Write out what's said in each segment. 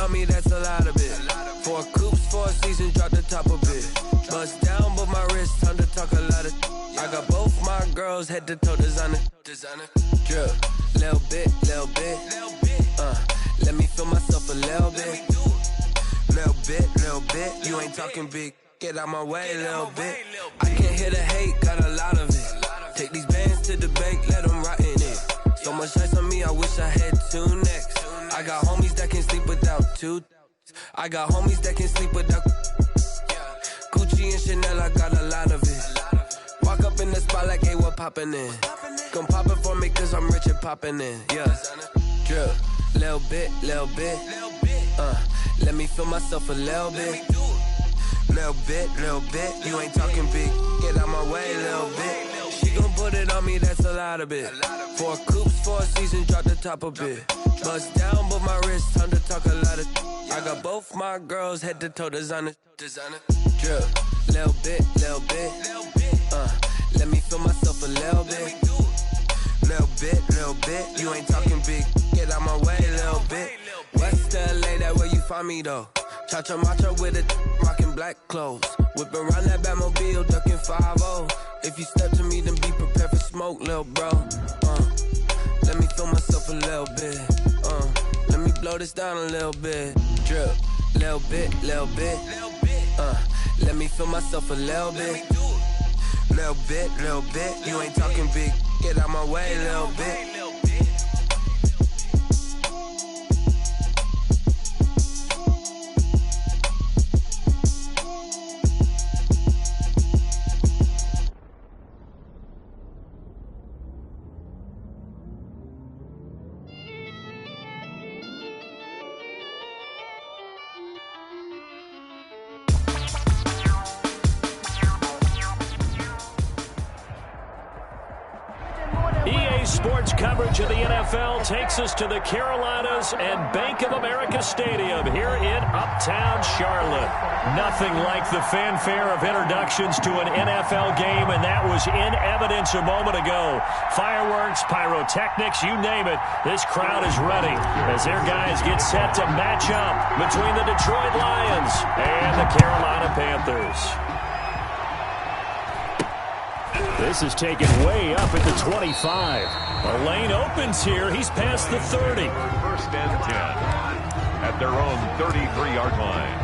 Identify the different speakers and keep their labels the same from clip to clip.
Speaker 1: on me, that's a lot of it. 4 coops, 4 seasons, drop the top of it. Bust down, but my wrist, time to talk a lot of. I got both my girls head to toe designer. Drip, little bit. Let me feel myself a little bit. Little bit. You ain't talking big. Get out my way, little bit. I can't hear the hate, got a lot of it. Take these bands to the bank, let them rot in it. So much ice on me, I wish I had 2 necks. I got homies that can sleep without 2. I got homies that can sleep without Gucci and Chanel, I got a lot of it. Walk up in the spot like, hey, what poppin' in? Come pop it for me, cause I'm rich and poppin' in. Yeah, drip, little bit. Let me feel myself a little bit. Little bit. You ain't talking big. Get out my way, little bit. She gon' put it on me, that's a lot of it. 4 coops, 4 seasons, drop the top a bit. Bust down, but my wrist, time to talk a lot of. I got both my girls head to toe designer. Drip, little bit. Let me feel myself a little bit. Little bit. You ain't talking big. Get out my way, little bit. West LA, that where you find me though. Cha-cha macha with it, rockin' black clothes. Whip around that Batmobile, duckin' 5-0. If you step to me, then be prepared for smoke, lil' bro. Let me feel myself a little bit. Let me blow this down a little bit. Drip, little bit. Let me feel myself a little bit. Little bit. You ain't talking big. Get out my way, little bit.
Speaker 2: Sports coverage of the NFL takes us to the Carolinas and Bank of America Stadium here in Uptown Charlotte. Nothing like the fanfare of introductions to an NFL game, and that was in evidence a moment ago. Fireworks, pyrotechnics, you name it. This crowd is ready as their guys get set to match up between the Detroit Lions and the Carolina Panthers. This is taken way up at the 25. A lane opens here. He's past the 30.
Speaker 3: First and 10 at their own 33-yard line.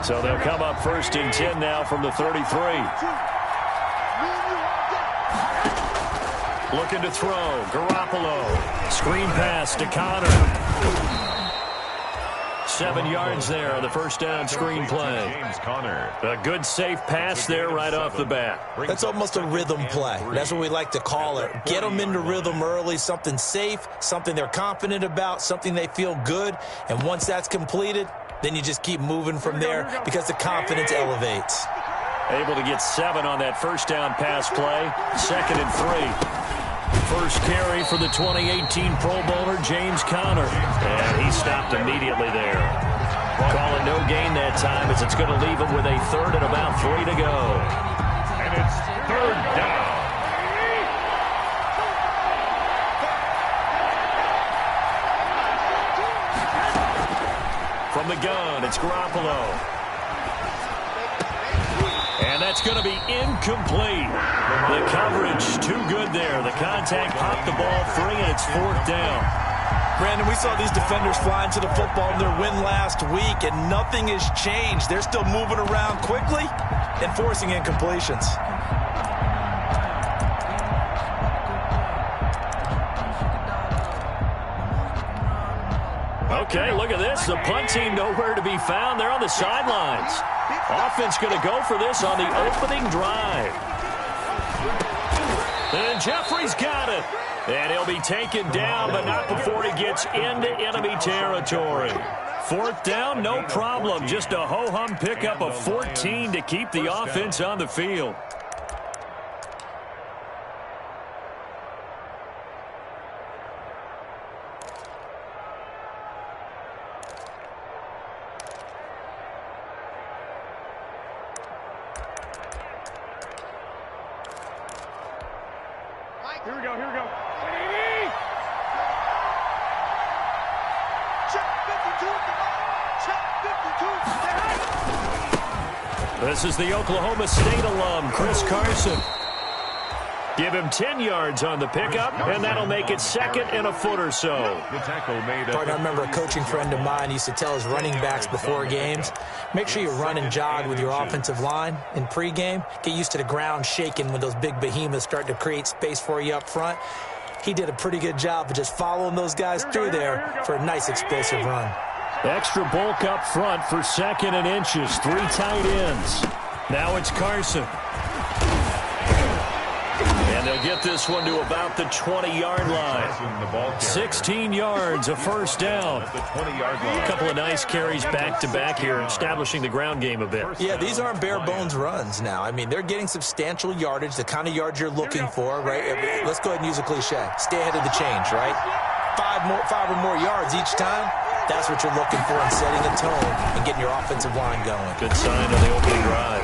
Speaker 2: So they'll come up first and 10 now from the 33. Looking to throw. Garoppolo. Screen pass to Connor. 7 yards there on the first down screen play.
Speaker 3: James Conner.
Speaker 2: A good safe pass there right off the bat.
Speaker 4: That's almost a rhythm play. That's what we like to call it. Get them into rhythm early, something safe, something they're confident about, something they feel good. And once that's completed, then you just keep moving from there because the confidence elevates.
Speaker 2: Able to get 7 on that first down pass play. 2nd and 3. First carry for the 2018 Pro Bowler, James Conner. And he stopped immediately there. Call it no gain that time as it's going to leave him with a 3rd and about 3 to go.
Speaker 3: And it's 3rd down.
Speaker 2: From From the gun, it's Garoppolo. And that's going to be incomplete. The coverage too good there. The contact popped the ball free, and it's 4th down.
Speaker 4: Brandon, we saw these defenders flying to the football in their win last week, and nothing has changed. They're still moving around quickly and forcing incompletions.
Speaker 2: Okay, look at this. The punt team nowhere to be found. They're on the sidelines. Offense going to go for this on the opening drive. And Jeffrey's got it. And he'll be taken down, but not before he gets into enemy territory. 4th down, no problem. Just a ho-hum pickup of 14 to keep the offense on the field.
Speaker 5: Here we go.
Speaker 2: This is the Oklahoma State alum, Chris Carson. Give him 10 yards on the pickup, and that'll make it 2nd and a foot or so.
Speaker 4: I remember a coaching friend of mine used to tell his running backs before games, make sure you run and jog with your offensive line in pregame. Get used to the ground shaking when those big behemoths start to create space for you up front. He did a pretty good job of just following those guys through there for a nice explosive run.
Speaker 2: Extra bulk up front for 2nd and inches. 3 tight ends. Now it's Carson. And they'll get this one to about the 20-yard line. 16 yards, a first down. A couple of nice carries back-to-back here, establishing the ground game a bit.
Speaker 4: Yeah, these aren't bare-bones runs now. I mean, they're getting substantial yardage, the kind of yards you're looking for, right? Let's go ahead and use a cliche. Stay ahead of the change, right? 5 or more yards each time. That's what you're looking for in setting a tone and getting your offensive line going.
Speaker 2: Good sign on the opening drive.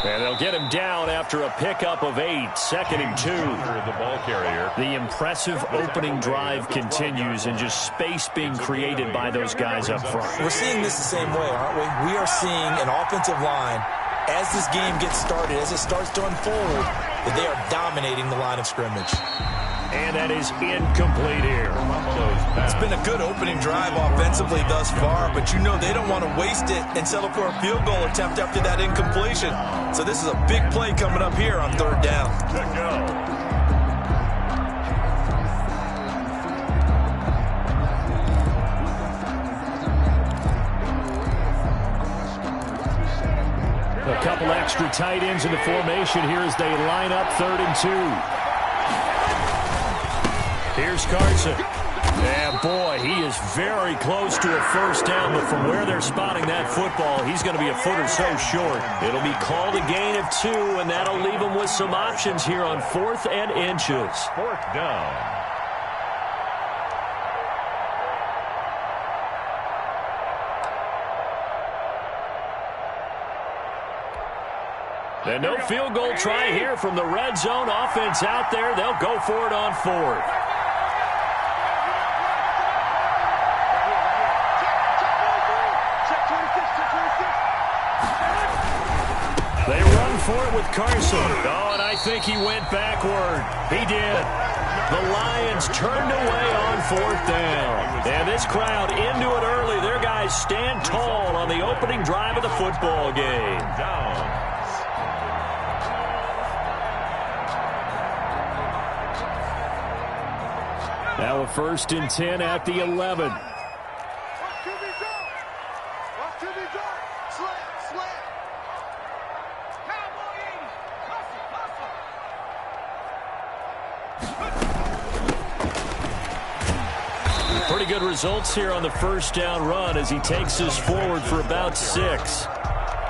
Speaker 2: And they'll get him down after a pickup of 8, 2nd and 2.
Speaker 3: The ball carrier.
Speaker 2: The impressive opening drive continues, and just space being created by those guys up front.
Speaker 4: We're seeing this the same way, aren't we? We are seeing an offensive line, as this game gets started, as it starts to unfold, that they are dominating the line of scrimmage.
Speaker 2: And that is incomplete here.
Speaker 4: It's been a good opening drive offensively thus far, but you know they don't want to waste it and settle for a field goal attempt after that incompletion. So this is a big play coming up here on 3rd down.
Speaker 3: Good go.
Speaker 2: A couple extra tight ends in the formation here as they line up 3rd and 2. Here's Carson. And boy, he is very close to a first down, but from where they're spotting that football, he's going to be a foot or so short. It'll be called a gain of 2, and that'll leave him with some options here on 4th and inches.
Speaker 3: 4th down.
Speaker 2: And no field goal try here from the red zone offense out there. They'll go for it on 4th. They run for it with Carson. Oh, and I think he went backward. He did. The Lions turned away on 4th down. And this crowd into it early. Their guys stand tall on the opening drive of the football game. Now a 1st and 10 at the 11. Pretty good results here on the first down run as he takes us forward for about 6.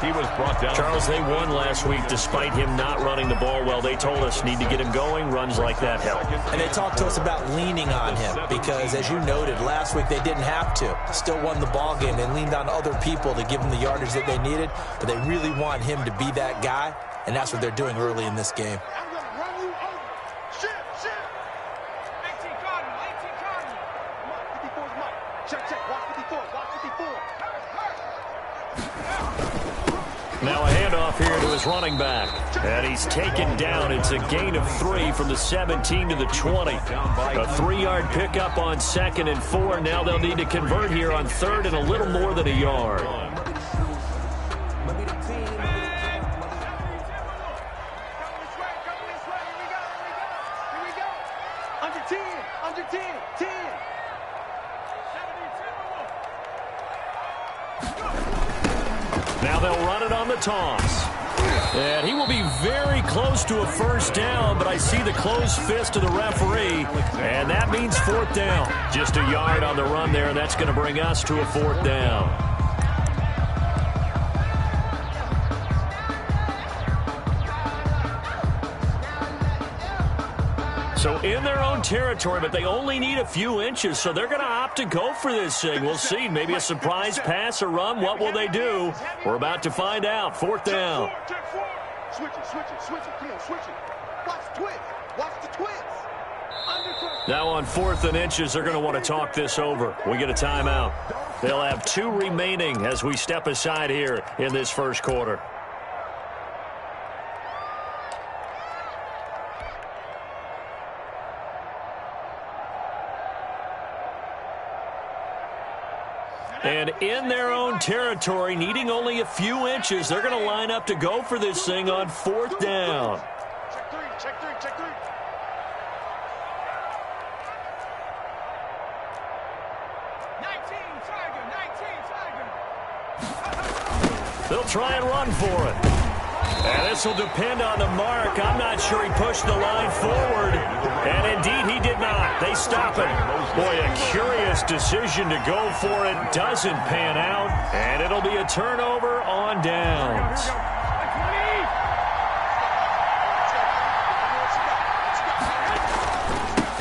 Speaker 3: He was brought down.
Speaker 2: Charles, they won last week despite him not running the ball well. They told us need to get him going. Runs like that help.
Speaker 4: And they talked to us about leaning on him because, as you noted, last week they didn't have to. Still won the ball game. They leaned on other people to give them the yardage that they needed, but they really want him to be that guy, and that's what they're doing early in this game.
Speaker 2: Now a handoff here to his running back. And he's taken down. It's a gain of 3 from the 17 to the 20. A 3-yard pickup on 2nd and 4. Now they'll need to convert here on 3rd and a little more than a yard. Now they'll run it on the toss. And he will be very close to a first down, but I see the closed fist of the referee, and that means 4th down. Just a yard on the run there, and that's going to bring us to a 4th down. So in their own territory, but they only need a few inches, so they're going to opt to go for this thing. We'll see. Maybe a surprise pass or run. What will they do? We're about to find out. 4th down.
Speaker 5: Switch it. Come on, switch it. Watch the twist. Watch the twist.
Speaker 2: Now on 4th and inches, they're going to want to talk this over. We get a timeout. They'll have 2 remaining as we step aside here in this first quarter. And in their own territory, needing only a few inches, they're going to line up to go for this thing on 4th down.
Speaker 5: Check three. 19, Tiger.
Speaker 2: They'll try and run for it. And this will depend on the mark. I'm not sure he pushed the line forward. And indeed, he did not. They stop him. Boy, a curious decision to go for it. Doesn't pan out. And it'll be a turnover on downs.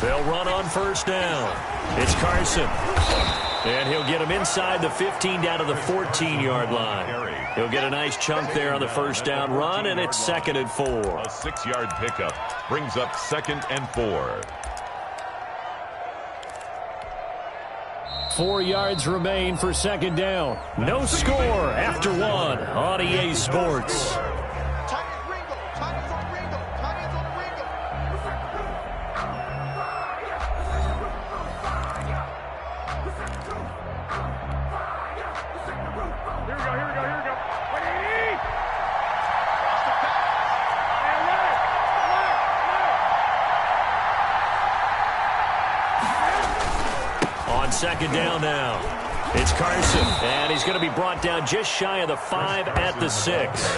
Speaker 2: They'll run on 1st down. It's Carson. And he'll get him inside the 15 down to the 14-yard line. He'll get a nice chunk there on the 1st down run, and it's 2nd and 4.
Speaker 3: A 6-yard pickup brings up 2nd and 4.
Speaker 2: 4 yards remain for 2nd down. No score after 1 on EA Sports. On 2nd down now. It's Carson, and he's going to be brought down just shy of the 5 at the 6.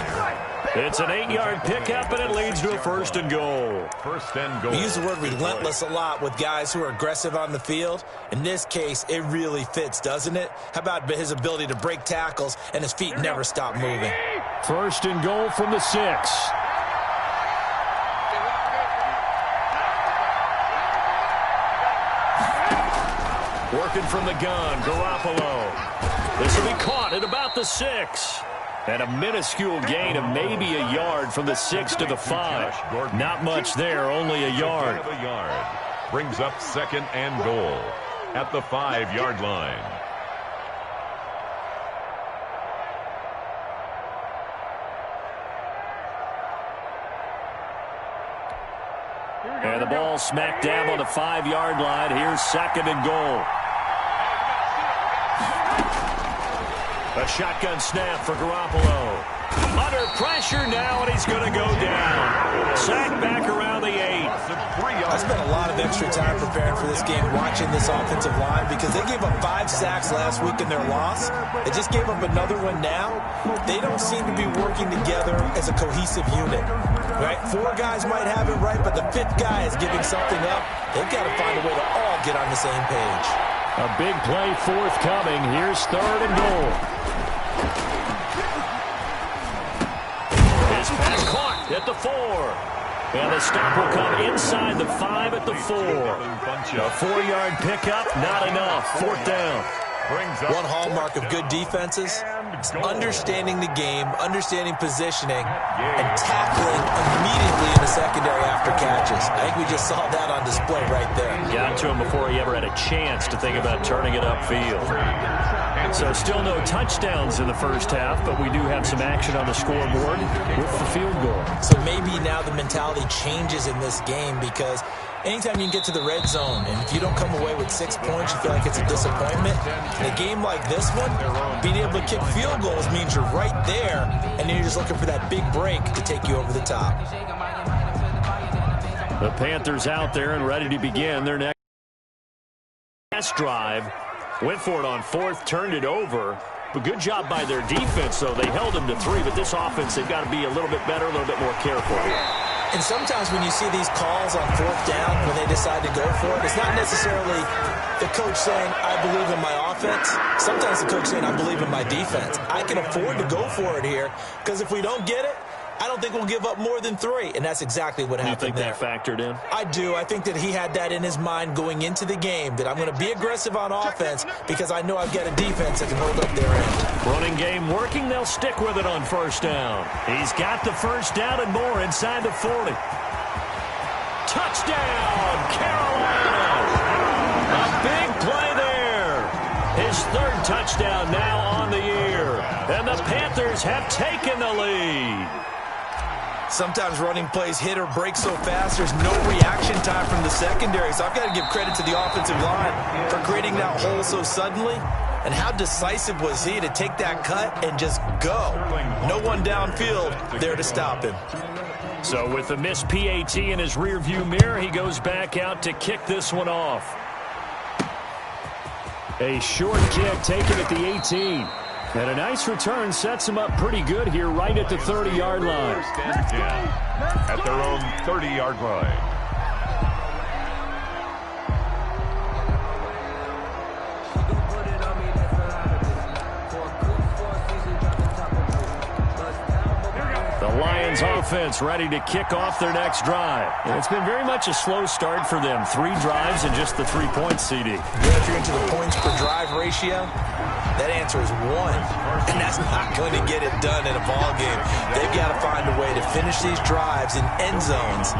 Speaker 2: It's an 8-yard pickup, and it leads to a 1st and goal.
Speaker 3: 1st and goal.
Speaker 4: We use the word relentless a lot with guys who are aggressive on the field. In this case, it really fits, doesn't it? How about his ability to break tackles and his feet never stop moving?
Speaker 2: 1st and goal from the 6. Working from the gun, Garoppolo. This will be caught at about the 6. And a minuscule gain of maybe a yard from the 6 to the 5. Not much there, only a yard.
Speaker 3: Brings up 2nd and goal at the 5-yard line.
Speaker 2: And the ball smack dab on the 5-yard line. Here's 2nd and goal. A shotgun snap for Garoppolo. Under pressure now, and he's going to go down. Sacked back around the 8.
Speaker 4: I spent a lot of extra time preparing for this game, watching this offensive line, because they gave up 5 sacks last week in their loss. They just gave up another one now. They don't seem to be working together as a cohesive unit. Right? 4 guys might have it right, but the 5th guy is giving something up. They've got to find a way to all get on the same page.
Speaker 2: A big play forthcoming. Here's 3rd and goal. His pass caught at the 4. And the stop will come inside the 5 at the 4. A 4-yard pickup, not enough. 4th down.
Speaker 4: One hallmark of good defenses,
Speaker 3: And goal.
Speaker 4: Understanding the game, understanding positioning, and tackling immediately in the secondary after catches. I think we just saw that on display right there.
Speaker 2: Got to him before he ever had a chance to think about turning it upfield. So still no touchdowns in the first half, but we do have some action on the scoreboard with the field goal. So
Speaker 4: maybe now the mentality changes in this game, because anytime you can get to the red zone, and if you don't come away with 6 points, you feel like it's a disappointment. In a game like this one, being able to kick field goals means you're right there, and then you're just looking for that big break to take you over the top.
Speaker 2: The Panthers out there and ready to begin their next drive. Went for it on fourth, turned it over. But good job by their defense, though. They held them to 3, but this offense, they've got to be a little bit better, a little bit more careful here.
Speaker 4: And sometimes when you see these calls on fourth down, when they decide to go for it, it's not necessarily the coach saying, I believe in my offense. Sometimes the coach saying, I believe in my defense. I can afford to go for it here, because if we don't get it, I don't think we'll give up more than 3. And that's exactly what happened there.
Speaker 2: You think that factored in?
Speaker 4: I do. I think that he had that in his mind going into the game, that I'm going to be aggressive on offense because I know I've got a defense that can hold up their end.
Speaker 2: Running game working. They'll stick with it on first down. He's got the first down and more inside the 40. Touchdown, Carolina! A big play there. His 3rd touchdown now on the year. And the Panthers have taken the lead.
Speaker 4: Sometimes running plays hit or break so fast, there's no reaction time from the secondary. So I've got to give credit to the offensive line for creating that hole so suddenly. And how decisive was he to take that cut and just go? No one downfield there to stop him.
Speaker 2: So with the missed PAT in his rearview mirror, he goes back out to kick this one off. A short kick taken at the 18. And a nice return sets him up pretty good here right at the 30-yard line.
Speaker 3: At their own 30-yard line.
Speaker 2: The Lions offense ready to kick off their next drive. And it's been very much a slow start for them. 3 drives and just the 3 points, CD.
Speaker 4: Yeah, if you're into the points per drive ratio, that answer is 1. And that's not going to get it done in a ball game. They've got to find a way to finish these drives in end zones,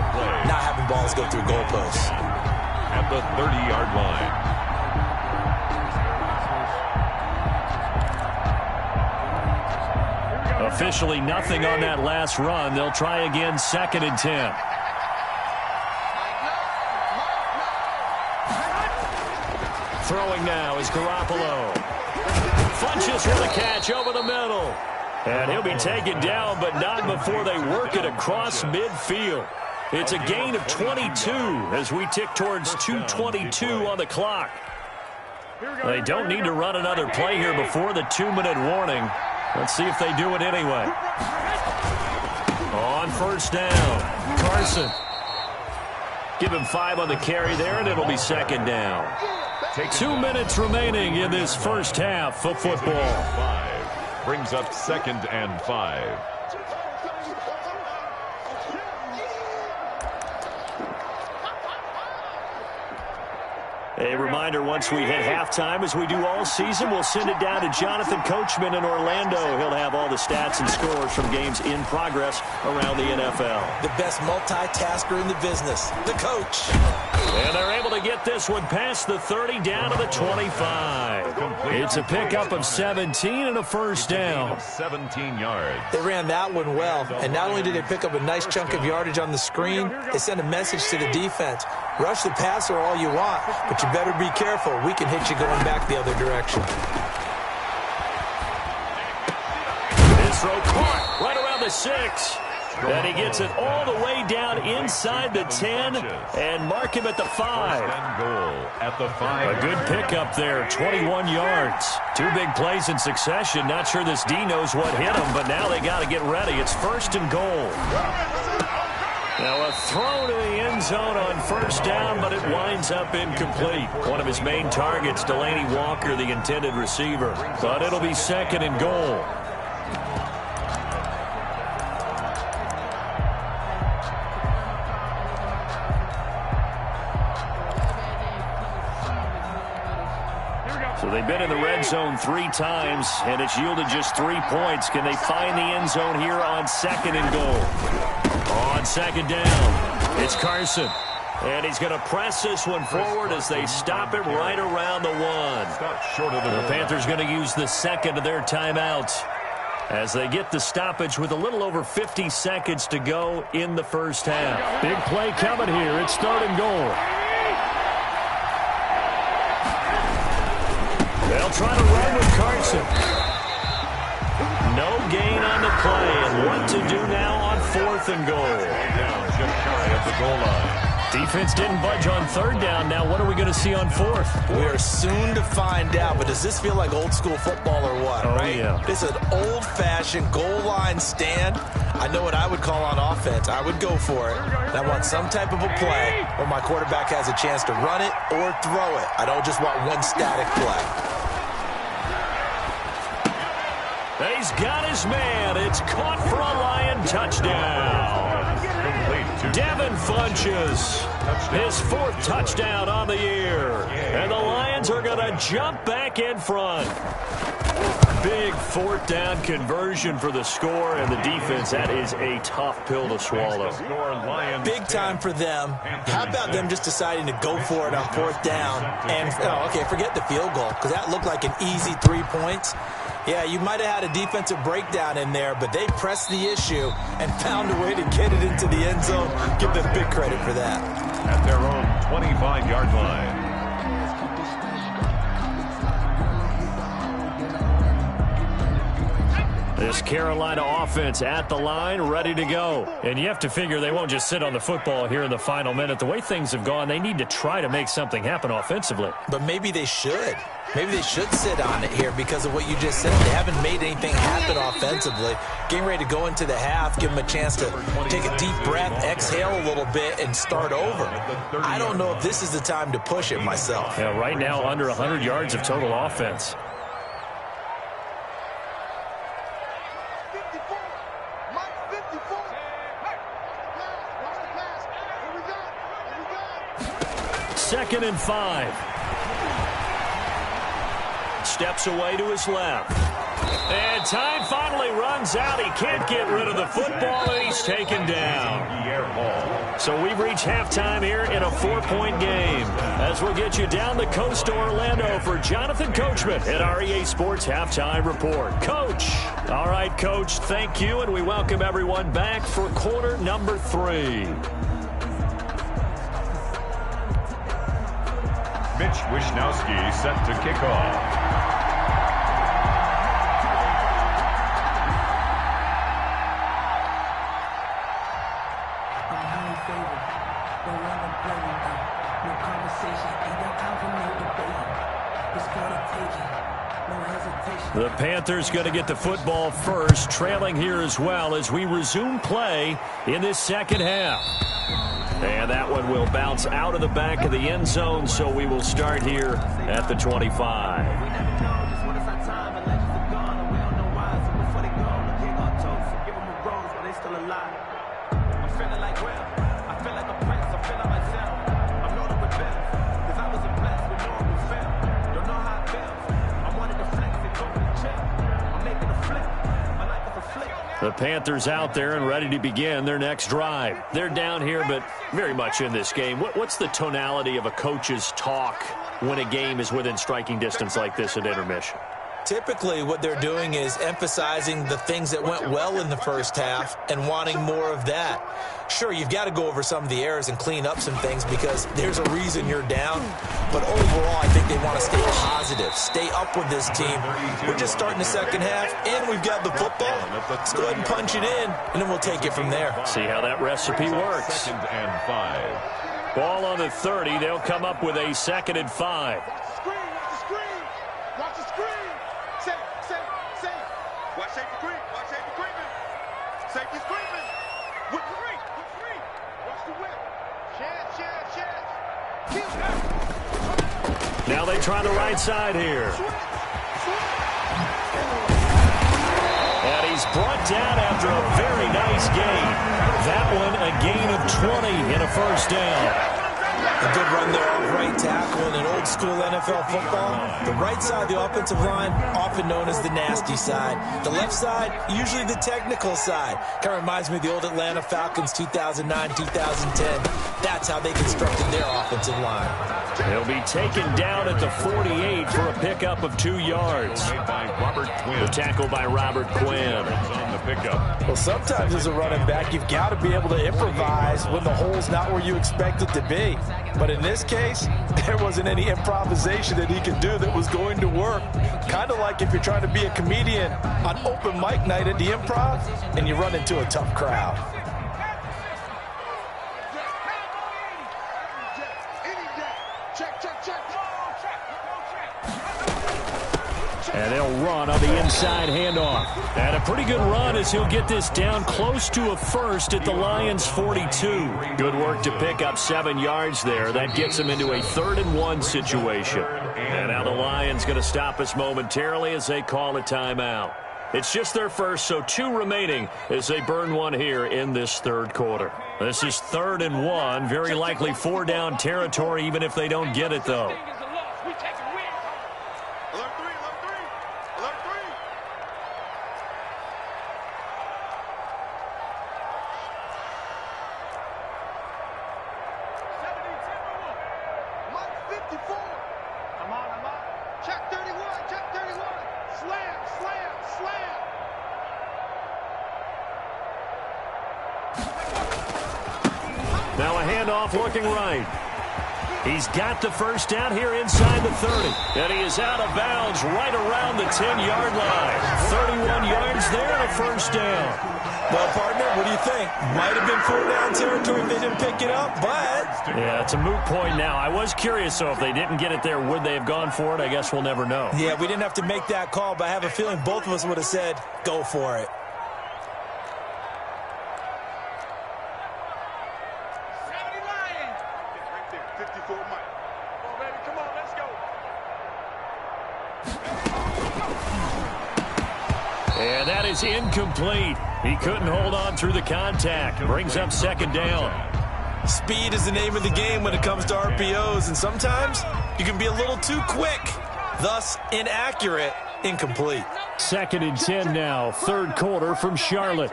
Speaker 4: not having balls go through goalposts.
Speaker 3: At the 30-yard line.
Speaker 2: Officially nothing on that last run. They'll try again, 2nd and 10. Throwing now is Garoppolo. Funches for the catch over the middle. And he'll be taken down, but not before they work it across midfield. It's a gain of 22 as we tick towards 2:22 on the clock. They don't need to run another play here before the 2-minute warning. Let's see if they do it anyway. On first down, Carson. Give him 5 on the carry there, and it'll be 2nd down. 2 minutes remaining in this first half of football.
Speaker 3: 5 brings up 2nd and 5.
Speaker 2: A reminder, once we hit halftime, as we do all season, we'll send it down to Jonathan Coachman in Orlando. He'll have all the stats and scores from games in progress around the NFL.
Speaker 4: The best multitasker in the business, the coach.
Speaker 2: And they're able to get this one past the 30 down to the 25. It's a pickup of 17 and a first down.
Speaker 3: 17 yards.
Speaker 4: They ran that one well, and not only did they pick up a nice chunk of yardage on the screen, they sent a message to the defense. Rush the passer all you want, but you better be careful. We can hit you going back the other direction.
Speaker 2: This throw caught right around the 6. And he gets it all the way down inside the 10 and mark him at the 5.
Speaker 3: Goal at the 5.
Speaker 2: A good pickup there, 21 yards. 2 big plays in succession. Not sure this D knows what hit him, but now they got to get ready. It's 1st and goal. Now a throw to the end zone on first down, but it winds up incomplete. One of his main targets, Delaney Walker, the intended receiver. But it'll be 2nd and goal. So they've been in the red zone 3 times, and it's yielded just 3 points. Can they find the end zone here on 2nd and goal? On 2nd down, it's Carson. And he's going to press this one forward as they stop it right around the 1. The Panthers going to use the 2nd of their timeouts as they get the stoppage with a little over 50 seconds to go in the first half.
Speaker 6: Big play coming here. It's 3rd and goal.
Speaker 2: They'll try to run with Carson. No gain on the play, and what to do now on 4th and goal.
Speaker 3: Down just shy of the goal line.
Speaker 2: Defense didn't budge on 3rd down. Now what are we going to see on 4th?
Speaker 4: We are soon to find out, but does this feel like old school football or what, right?
Speaker 2: Yeah.
Speaker 4: It's an old-fashioned goal line stand. I know what I would call on offense. I would go for it. And I want some type of a play where my quarterback has a chance to run it or throw it. I don't just want one static play.
Speaker 2: He's got his man. It's caught for a Lion touchdown. Devin Funches, his 4th touchdown on the year. And the Lions are going to jump back in front. Big 4th down conversion for the score, and the defense, that is a tough pill to swallow.
Speaker 4: Big time for them. How about them just deciding to go for it on 4th down? And, forget the field goal, because that looked like an easy 3 points. Yeah, you might have had a defensive breakdown in there, but they pressed the issue and found a way to get it into the end zone. Give them big credit for that.
Speaker 3: At their own 25-yard line.
Speaker 2: This Carolina offense at the line, ready to go. And you have to figure they won't just sit on the football here in the final minute. The way things have gone, they need to try to make something happen offensively.
Speaker 4: But maybe they should. Maybe they should sit on it here because of what you just said. They haven't made anything happen offensively. Getting ready to go into the half, give them a chance to take a deep breath, exhale a little bit, and start over. I don't know if this is the time to push it myself.
Speaker 2: Yeah, right now under 100 yards of total offense.
Speaker 5: 54. Mike 54. Watch the pass. Here we go.
Speaker 2: 2nd and 5. Steps away to his left. And time finally runs out. He can't get rid of the football, and he's taken down. So we've reached halftime here in a 4-point game. As we'll get you down the coast to Orlando for Jonathan Coachman at our EA Sports Halftime Report. Coach. All right, Coach, thank you, and we welcome everyone back for quarter number 3.
Speaker 3: Mitch Wishnowsky set to kick off.
Speaker 2: The Panthers going to get the football first, trailing here as well as we resume play in this second half. And that one will bounce out of the back of the end zone, so we will start here at the 25. The Panthers out there and ready to begin their next drive. They're down here, but very much in this game. What's the tonality of a coach's talk when a game is within striking distance like this at intermission?
Speaker 4: Typically, what they're doing is emphasizing the things that went well in the first half and wanting more of that. Sure, you've got to go over some of the errors and clean up some things because there's a reason you're down. But overall, I think they want to stay positive, stay up with this team. We're just starting the second half, and we've got the football. Let's go ahead and punch it in, and then we'll take it from there.
Speaker 2: See how that recipe works.
Speaker 3: 2nd and 5.
Speaker 2: Ball on the 30. They'll come up with a 2nd and 5.
Speaker 5: Watch the screen. Safe. Watch safety creep. Safety's creeping. With three. Watch the whip. Chance.
Speaker 2: Now they try the right side here. And he's brought down after a very nice gain. That one a gain of 20 in a first down.
Speaker 4: A good run there off right tackle in an old-school NFL football. The right side of the offensive line, often known as the nasty side. The left side, usually the technical side. Kind of reminds me of the old Atlanta Falcons 2009, 2010. That's how they constructed their offensive line.
Speaker 2: He'll be taken down at the 48 for a pickup of 2 yards. The tackle by Robert Quinn.
Speaker 3: On the pickup.
Speaker 4: Well, sometimes as a running back, you've got to be able to improvise when the hole's not where you expect it to be. But in this case, there wasn't any improvisation that he could do that was going to work. Kind of like if you're trying to be a comedian on open mic night at the Improv and you run into a tough crowd.
Speaker 2: And they'll run on the inside handoff. And a pretty good run as he'll get this down close to a first at the Lions' 42. Good work to pick up 7 yards there. That gets him into a 3rd and 1 situation. And now the Lions going to stop us momentarily as they call a timeout. It's just their first, so 2 remaining as they burn one here in this 3rd quarter. This is 3rd and 1. Very likely 4-down territory even if they don't get it, though. Now a handoff looking right. He's got the first down here inside the 30. And he is out of bounds right around the 10-yard line. 31 yards there and a first down.
Speaker 4: Well, partner, what do you think? Might have been 4-down territory if they didn't pick it up, but...
Speaker 2: Yeah, it's a moot point now. I was curious, so if they didn't get it there, would they have gone for it? I guess we'll never know.
Speaker 4: Yeah, we didn't have to make that call, but I have a feeling both of us would have said, go for it.
Speaker 2: And that is incomplete. He couldn't hold on through the contact. Brings up 2nd down.
Speaker 4: Speed is the name of the game when it comes to RPOs, and sometimes you can be a little too quick, thus inaccurate, incomplete.
Speaker 2: 2nd and 10 now, 3rd quarter from Charlotte.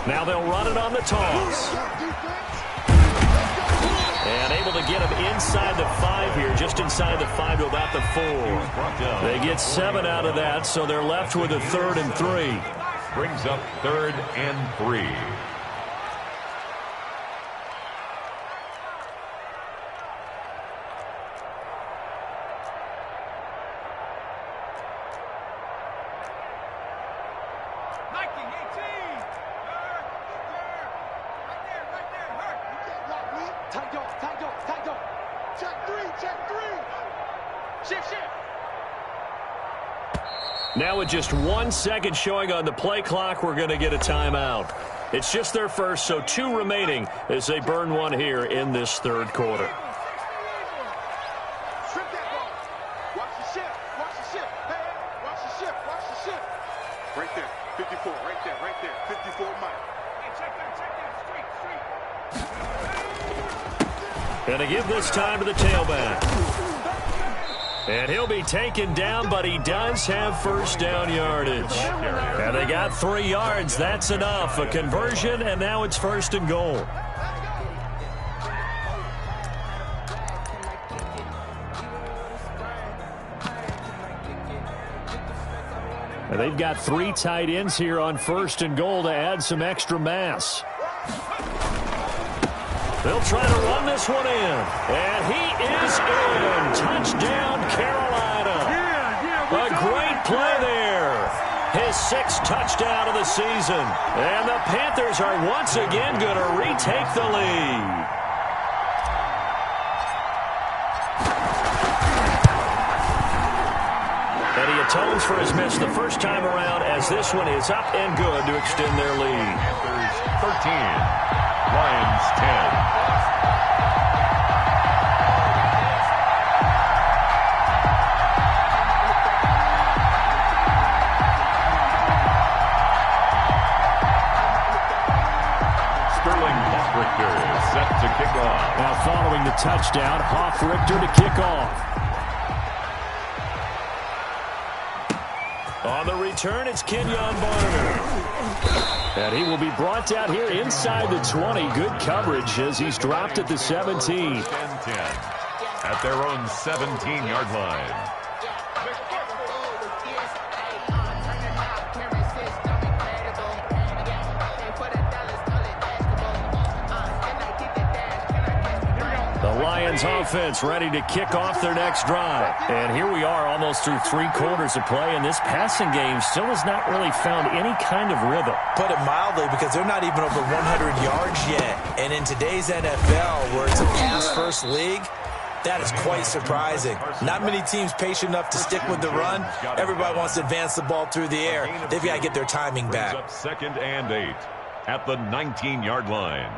Speaker 2: Now they'll run it on the toss. And able to get him inside the 5 here, just inside the 5 to about the 4. They get 7 out of that, so they're left with a 3rd and 3.
Speaker 3: Brings up 3rd and 3.
Speaker 2: Now with just 1 second showing on the play clock, we're going to get a timeout. It's just their first, so 2 remaining as they burn one here in this 3rd quarter.
Speaker 5: Watch the shift. Watch the shift. Hey, watch the shift. Watch the shift. Right there. 54. Right there. Right there. 54 Mike. Hey, check that. Street.
Speaker 2: And to give this time to the tailback. And he'll be taken down, but he does have first down yardage. And they got 3 yards. That's enough. A conversion, and now it's 1st and goal. And they've got 3 tight ends here on 1st and goal to add some extra mass. They'll try to run this one in. And he is in. Touchdown, Carolina. A great play there. His 6th touchdown of the season. And the Panthers are once again going to retake the lead. And he atones for his miss the first time around as this one is up and good to extend their lead.
Speaker 3: Panthers 13. Lions 10. Sterling
Speaker 6: Now following the touchdown, Hoff-Richter to kick off.
Speaker 2: On the return, it's Kenyon Barner. And he will be brought down here inside the 20. Good coverage as he's dropped at the 17.
Speaker 3: 10-10 at their own 17-yard line.
Speaker 2: The Lions offense ready to kick off their next drive. And here we are almost through 3 quarters of play, and this passing game still has not really found any kind of rhythm.
Speaker 4: Put it mildly, because they're not even over 100 yards yet. And in today's NFL, where it's a pass-first league, that is quite surprising. Not many teams patient enough to stick with the run. Everybody wants to advance the ball through the air. They've got to get their timing back.
Speaker 3: Up 2nd and 8 at the 19-yard line.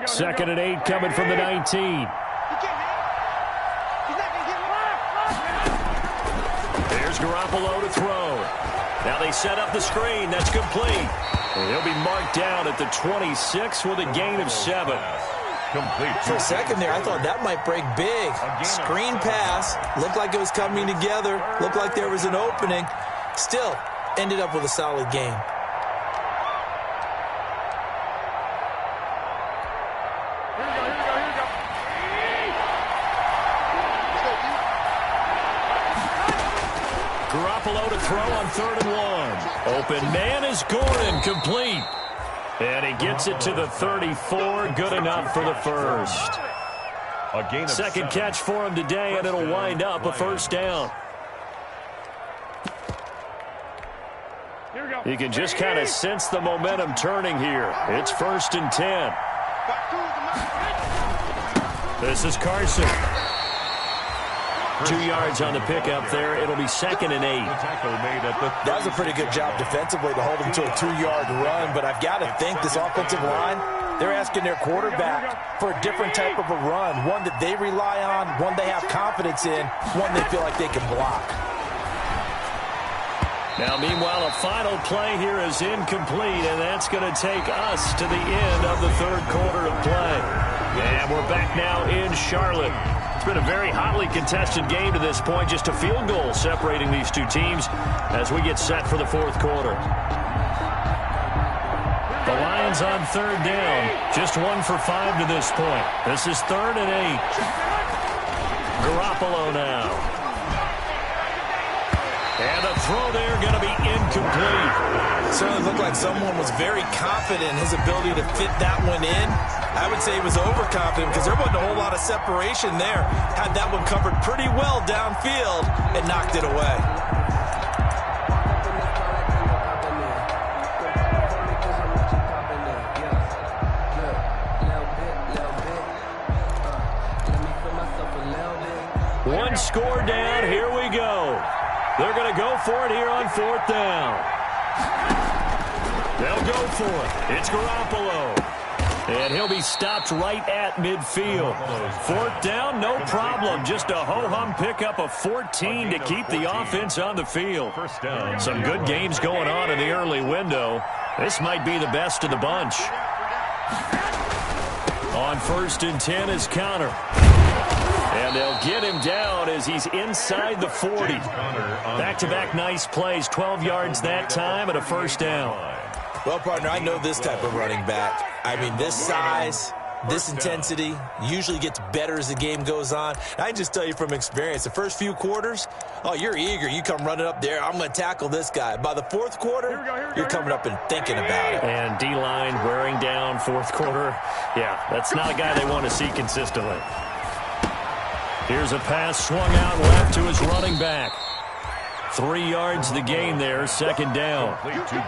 Speaker 6: Second and 8 coming from the 19.
Speaker 2: Here's Garoppolo to throw. Now they set up the screen. That's complete. And he'll be marked down at the 26 with a gain of 7.
Speaker 3: Complete.
Speaker 4: For a second there, I thought that might break big. Screen pass. Looked like it was coming together. Looked like there was an opening. Still, ended up with a solid game.
Speaker 2: Garoppolo to throw on 3rd and 1. Open man is Gordon, complete. And he gets it to the 34, good enough for the first.
Speaker 3: A gain of
Speaker 2: 2nd
Speaker 3: 7.
Speaker 2: catch for him today, and it'll wind up a first down. You can just kind of sense the momentum turning here. It's 1st and 10. This is Carson. 2 yards on the pickup there. It'll be 2nd and 8.
Speaker 4: That was a pretty good job defensively to hold him to a 2-yard run, but I've got to think this offensive line, they're asking their quarterback for a different type of a run, one that they rely on, one they have confidence in, one they feel like they can block.
Speaker 2: Now, meanwhile, a final play here is incomplete, and that's going to take us to the end of the 3rd quarter of play. And we're back now in Charlotte. It's been a very hotly contested game to this point. Just a field goal separating these two teams as we get set for the 4th quarter. The Lions on 3rd down. Just 1 for 5 to this point. This is 3rd and 8. Garoppolo now. And the throw there going to be incomplete.
Speaker 4: Certainly looked like someone was very confident in his ability to fit that one in. I would say he was overconfident because there wasn't a whole lot of separation there. Had that one covered pretty well downfield and knocked it away.
Speaker 2: One score down. Here we go. They're going to go for it here on 4th down. They'll go for it. It's Garoppolo. And he'll be stopped right at midfield. 4th down, no problem. Just a ho-hum pickup of 14 to keep the offense on the field. Some good games going on in the early window. This might be the best of the bunch. On 1st and 10 is Connor. And they'll get him down as he's inside the 40. Back-to-back nice plays, 12 yards that time and a first down.
Speaker 4: Well, partner, I know this type of running back. I mean, this size, this intensity usually gets better as the game goes on. I can just tell you from experience, the first few quarters, oh, you're eager. You come running up there, I'm going to tackle this guy. By the 4th quarter, you're coming up and thinking about it.
Speaker 2: And D-line wearing down 4th quarter. Yeah, that's not a guy they want to see consistently. Here's a pass swung out left to his running back. 3 yards the gain there, 2nd down.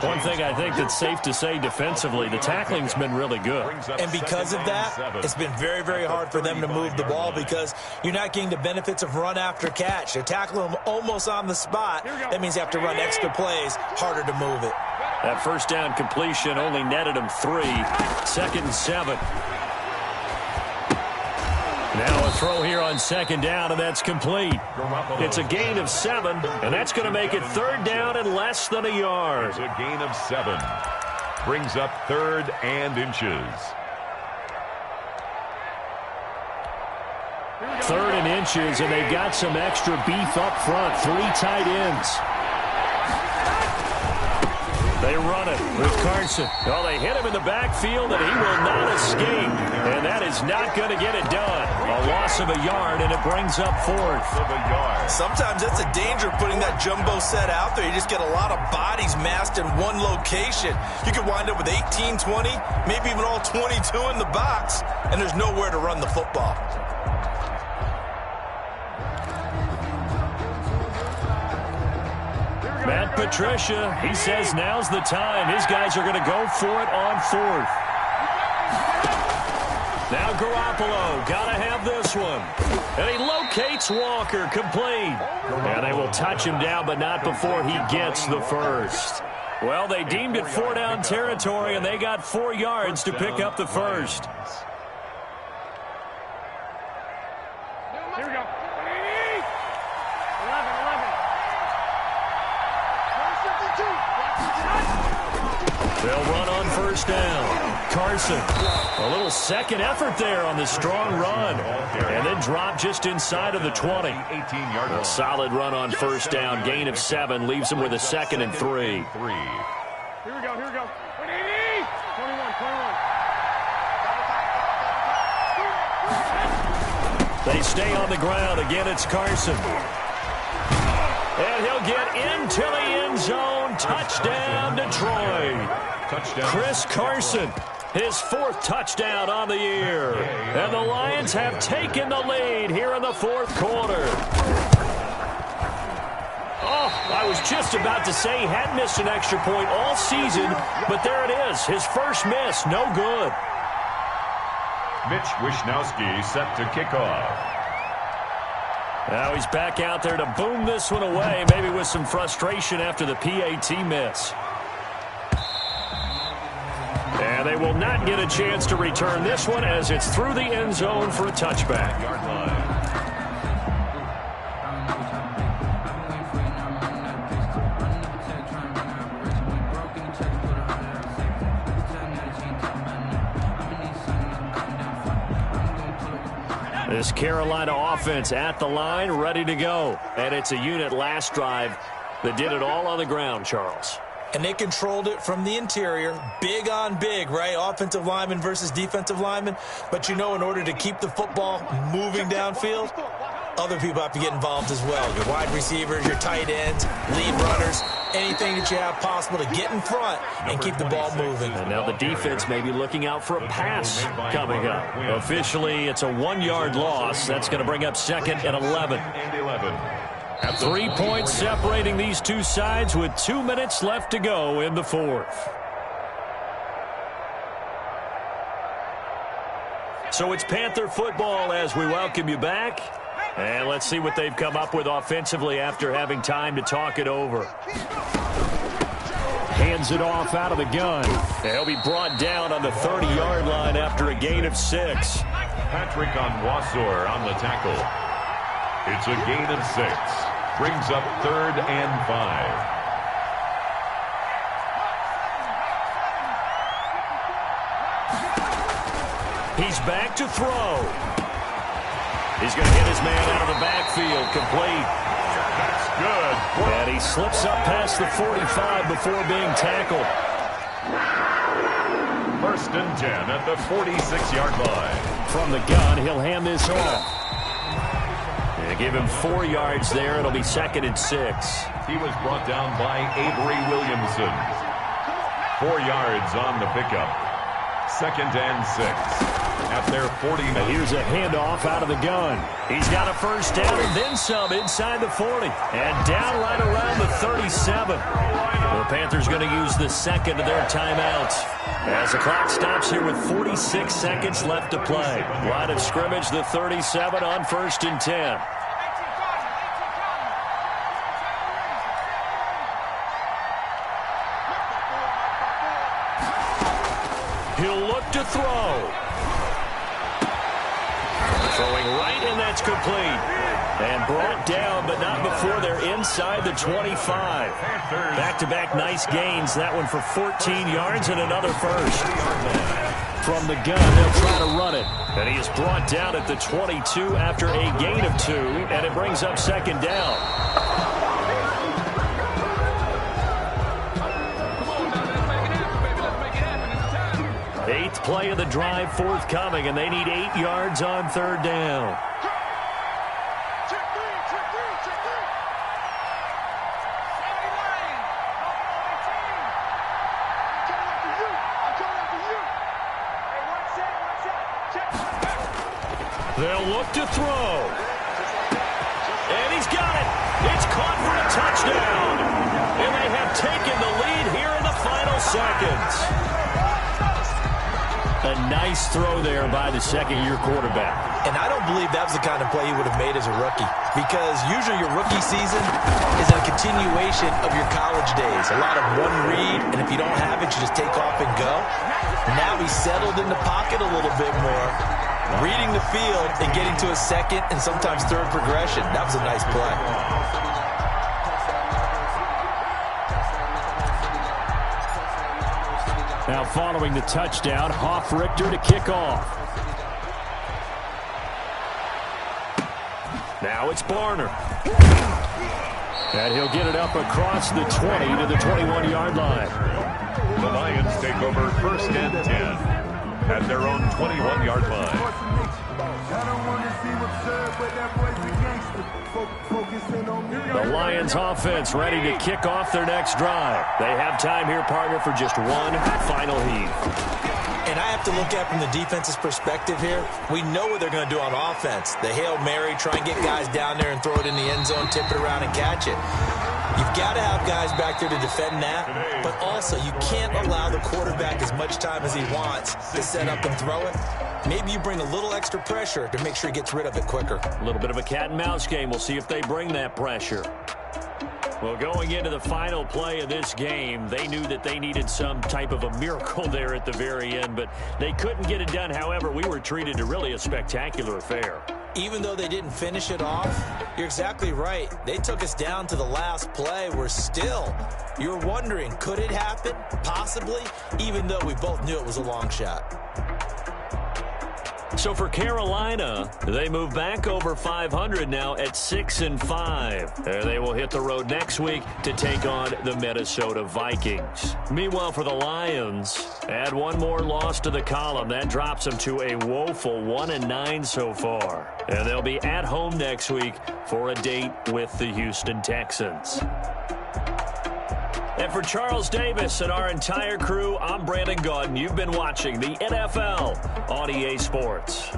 Speaker 2: One thing I think that's safe to say defensively, the tackling's been really good.
Speaker 4: And because of that, it's been very, very hard for them to move the ball because you're not getting the benefits of run after catch. They're tackling them almost on the spot. That means you have to run extra plays, harder to move it.
Speaker 2: That first down completion only netted him 3. 2nd and 7. Now a throw here on second down, and that's complete. It's a gain of 7, and that's going to make it third down and less than a yard.
Speaker 3: It's a gain of 7. Brings up 3rd and inches.
Speaker 2: 3rd and inches, and they got some extra beef up front. 3 tight ends. They run it with Carson. Well, they hit him in the backfield, and he will not escape. And that is not going to get it done. A loss of a yard, and it brings up 4th.
Speaker 4: Sometimes that's a danger of putting that jumbo set out there. You just get a lot of bodies massed in one location. You could wind up with 18, 20, maybe even all 22 in the box, and there's nowhere to run the football.
Speaker 2: Matt Patricia, he says now's the time. His guys are going to go for it on 4th. Now Garoppolo, got to have this one. And he locates Walker, complete. And they will touch him down, but not before he gets the first. Well, they deemed it 4-down territory, and they got 4 yards to pick up the first.
Speaker 5: Here we go. 11.
Speaker 2: They'll run on first down. Carson, a little second effort there on the strong run. And then drop just inside of the 20. A solid run on first down. Gain of 7 leaves them with a 2nd and 3.
Speaker 5: Here we go. 21.
Speaker 2: They stay on the ground. Again, it's Carson. And he'll get into the end zone. Touchdown, Detroit. Chris Carson, his 4th touchdown on the year. And the Lions have taken the lead here in the 4th quarter. Oh, I was just about to say he hadn't missed an extra point all season, but there it is, his first miss, no good.
Speaker 3: Mitch Wishnowsky set to kick off.
Speaker 2: Now he's back out there to boom this one away, maybe with some frustration after the PAT miss. And they will not get a chance to return this one as it's through the end zone for a touchback.
Speaker 3: Yard line.
Speaker 2: This Carolina offense at the line, ready to go. And it's a unit last drive that did it all on the ground, Charles.
Speaker 4: And they controlled it from the interior, big on big, right? Offensive lineman versus defensive lineman. But, you know, in order to keep the football moving downfield, other people have to get involved as well. Your wide receivers, your tight ends, lead runners, anything that you have possible to get in front and keep the ball moving.
Speaker 2: And now the defense may be looking out for a pass coming up. Officially, it's a 1-yard loss. That's going to bring up 2nd and 11. 3 points separating these two sides with 2 minutes left to go in the 4th. So it's Panther football as we welcome you back. And let's see what they've come up with offensively after having time to talk it over. Hands it off out of the gun. He'll be brought down on the 30-yard line after a gain of 6.
Speaker 3: Patrick Onwuasor on the tackle. It's a gain of 6. Brings up 3rd and 5.
Speaker 2: He's back to throw. He's going to hit his man out of the backfield, complete.
Speaker 3: That's good.
Speaker 2: And he slips up past the 45 before being tackled.
Speaker 3: 1st and 10 at the 46-yard line.
Speaker 2: From the gun, he'll hand this off. And give him 4 yards there. It'll be 2nd and 6.
Speaker 3: He was brought down by Avery Williamson. 4 yards on the pickup. 2nd and 6. At their 49.
Speaker 2: Here's a handoff out of the gun. He's got a first down and then some inside the 40. And down right around the 37. The Panthers going to use the 2nd of their timeouts. As the clock stops here with 46 seconds left to play. Line of scrimmage, the 37 on 1st and 10. He'll look to throw. Throwing right, and that's complete. And brought down, but not before they're inside the 25. Back-to-back nice gains. That one for 14 yards and another first. From the gun, they'll try to run it. And he is brought down at the 22 after a gain of 2, and it brings up second down. Eighth play of the drive forthcoming, and they need 8 yards on third down. They'll look to throw. And he's got it. It's caught for a touchdown. And they have taken the lead here in the final seconds. A nice throw there by the second-year quarterback.
Speaker 4: And I don't believe that was the kind of play he would have made as a rookie, because usually your rookie season is a continuation of your college days. A lot of one read, and if you don't have it, you just take off and go. Now he's settled in the pocket a little bit more, reading the field and getting to a second and sometimes third progression. That was a nice play.
Speaker 6: Now following the touchdown, Richter to kick off.
Speaker 2: Now it's Barner. And he'll get it up across the 20 to the 21-yard line.
Speaker 3: The Lions take over first and 10 at their own 21-yard line.
Speaker 2: The Lions offense ready to kick off their next drive. They have time here, partner, for just one final heave.
Speaker 4: And I have to look at it from the defense's perspective here. We know what they're going to do on offense. The Hail Mary, try and get guys down there and throw it in the end zone, tip it around and catch it. You've got to have guys back there to defend that, but also you can't allow the quarterback as much time as he wants to set up and throw it. Maybe you bring a little extra pressure to make sure he gets rid of it quicker.
Speaker 2: A little bit of a cat and mouse game. We'll see if they bring that pressure. Well, going into the final play of this game, they knew that they needed some type of a miracle there at the very end, but they couldn't get it done. However, we were treated to really a spectacular affair.
Speaker 4: Even though they didn't finish it off, you're exactly right. They took us down to the last play. You're wondering, could it happen? Possibly, even though we both knew it was a long shot.
Speaker 2: So for Carolina, they move back over 500 now at 6-5. They will hit the road next week to take on the Minnesota Vikings. Meanwhile, for the Lions, add one more loss to the column. That drops them to a woeful 1-9 so far. And they'll be at home next week for a date with the Houston Texans. And for Charles Davis and our entire crew, I'm Brandon Gaudin. You've been watching the NFL on EA Sports.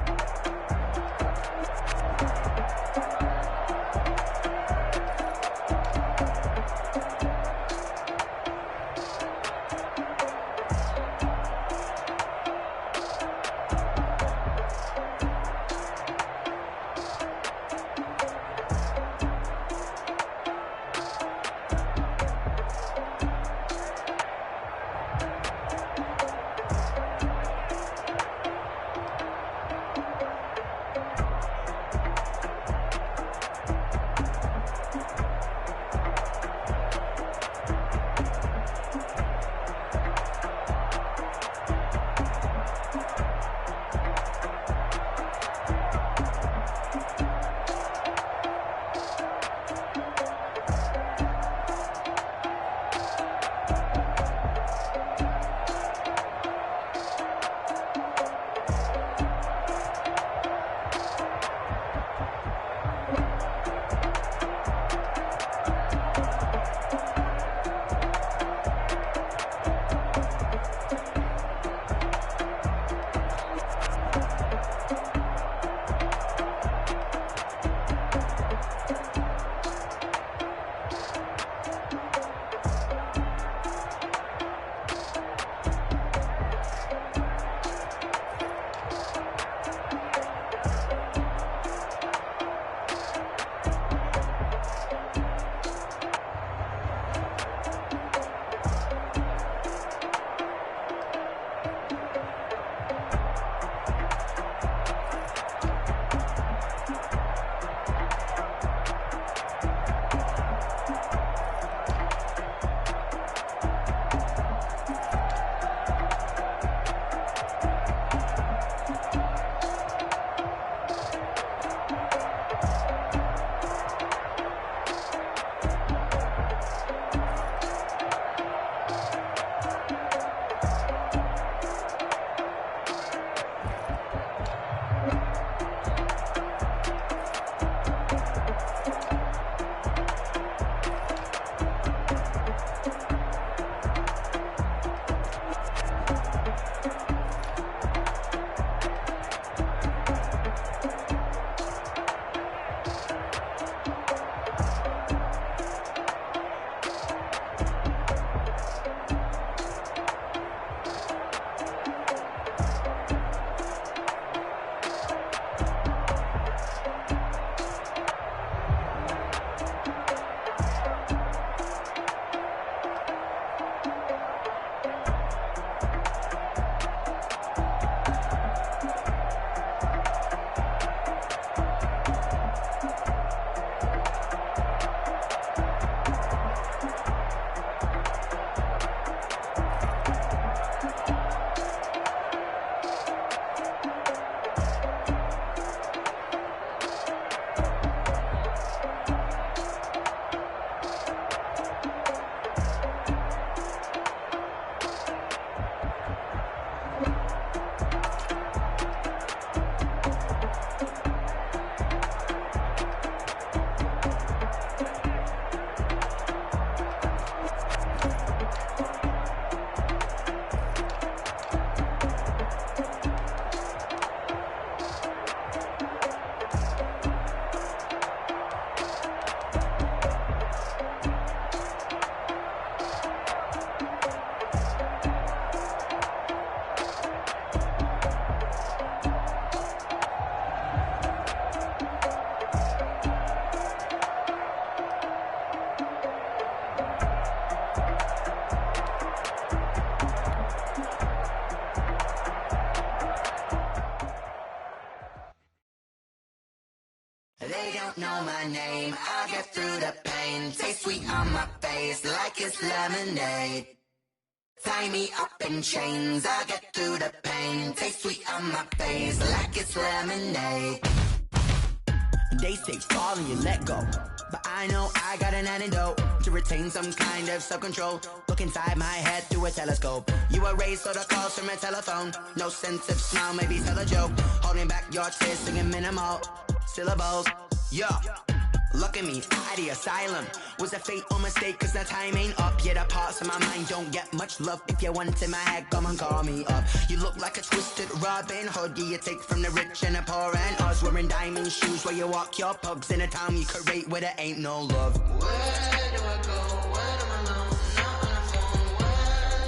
Speaker 7: They don't know my name, I get through the pain. Taste sweet on my face like it's lemonade. Tie me up in chains, I get through the pain. Taste sweet on my face like it's lemonade. They say fall and you let go, but I know I got an antidote to retain some kind of self-control. Look inside my head through a telescope. You erase all the calls from a telephone. No sense of smile, maybe tell a joke. Holding back your tears, singing minimal syllables. Yeah, look at me, out of the asylum. Was a fate or mistake, cause the time ain't up. Yeah, the parts of my mind don't get much love. If you want in my head, come and call me up. You look like a twisted Robin Hood. You take from the rich and the poor and us. Wearing diamond shoes where you walk your pugs. In a town you create where there ain't no love. Where do I go? When I'm alone? Not on the phone, when I'm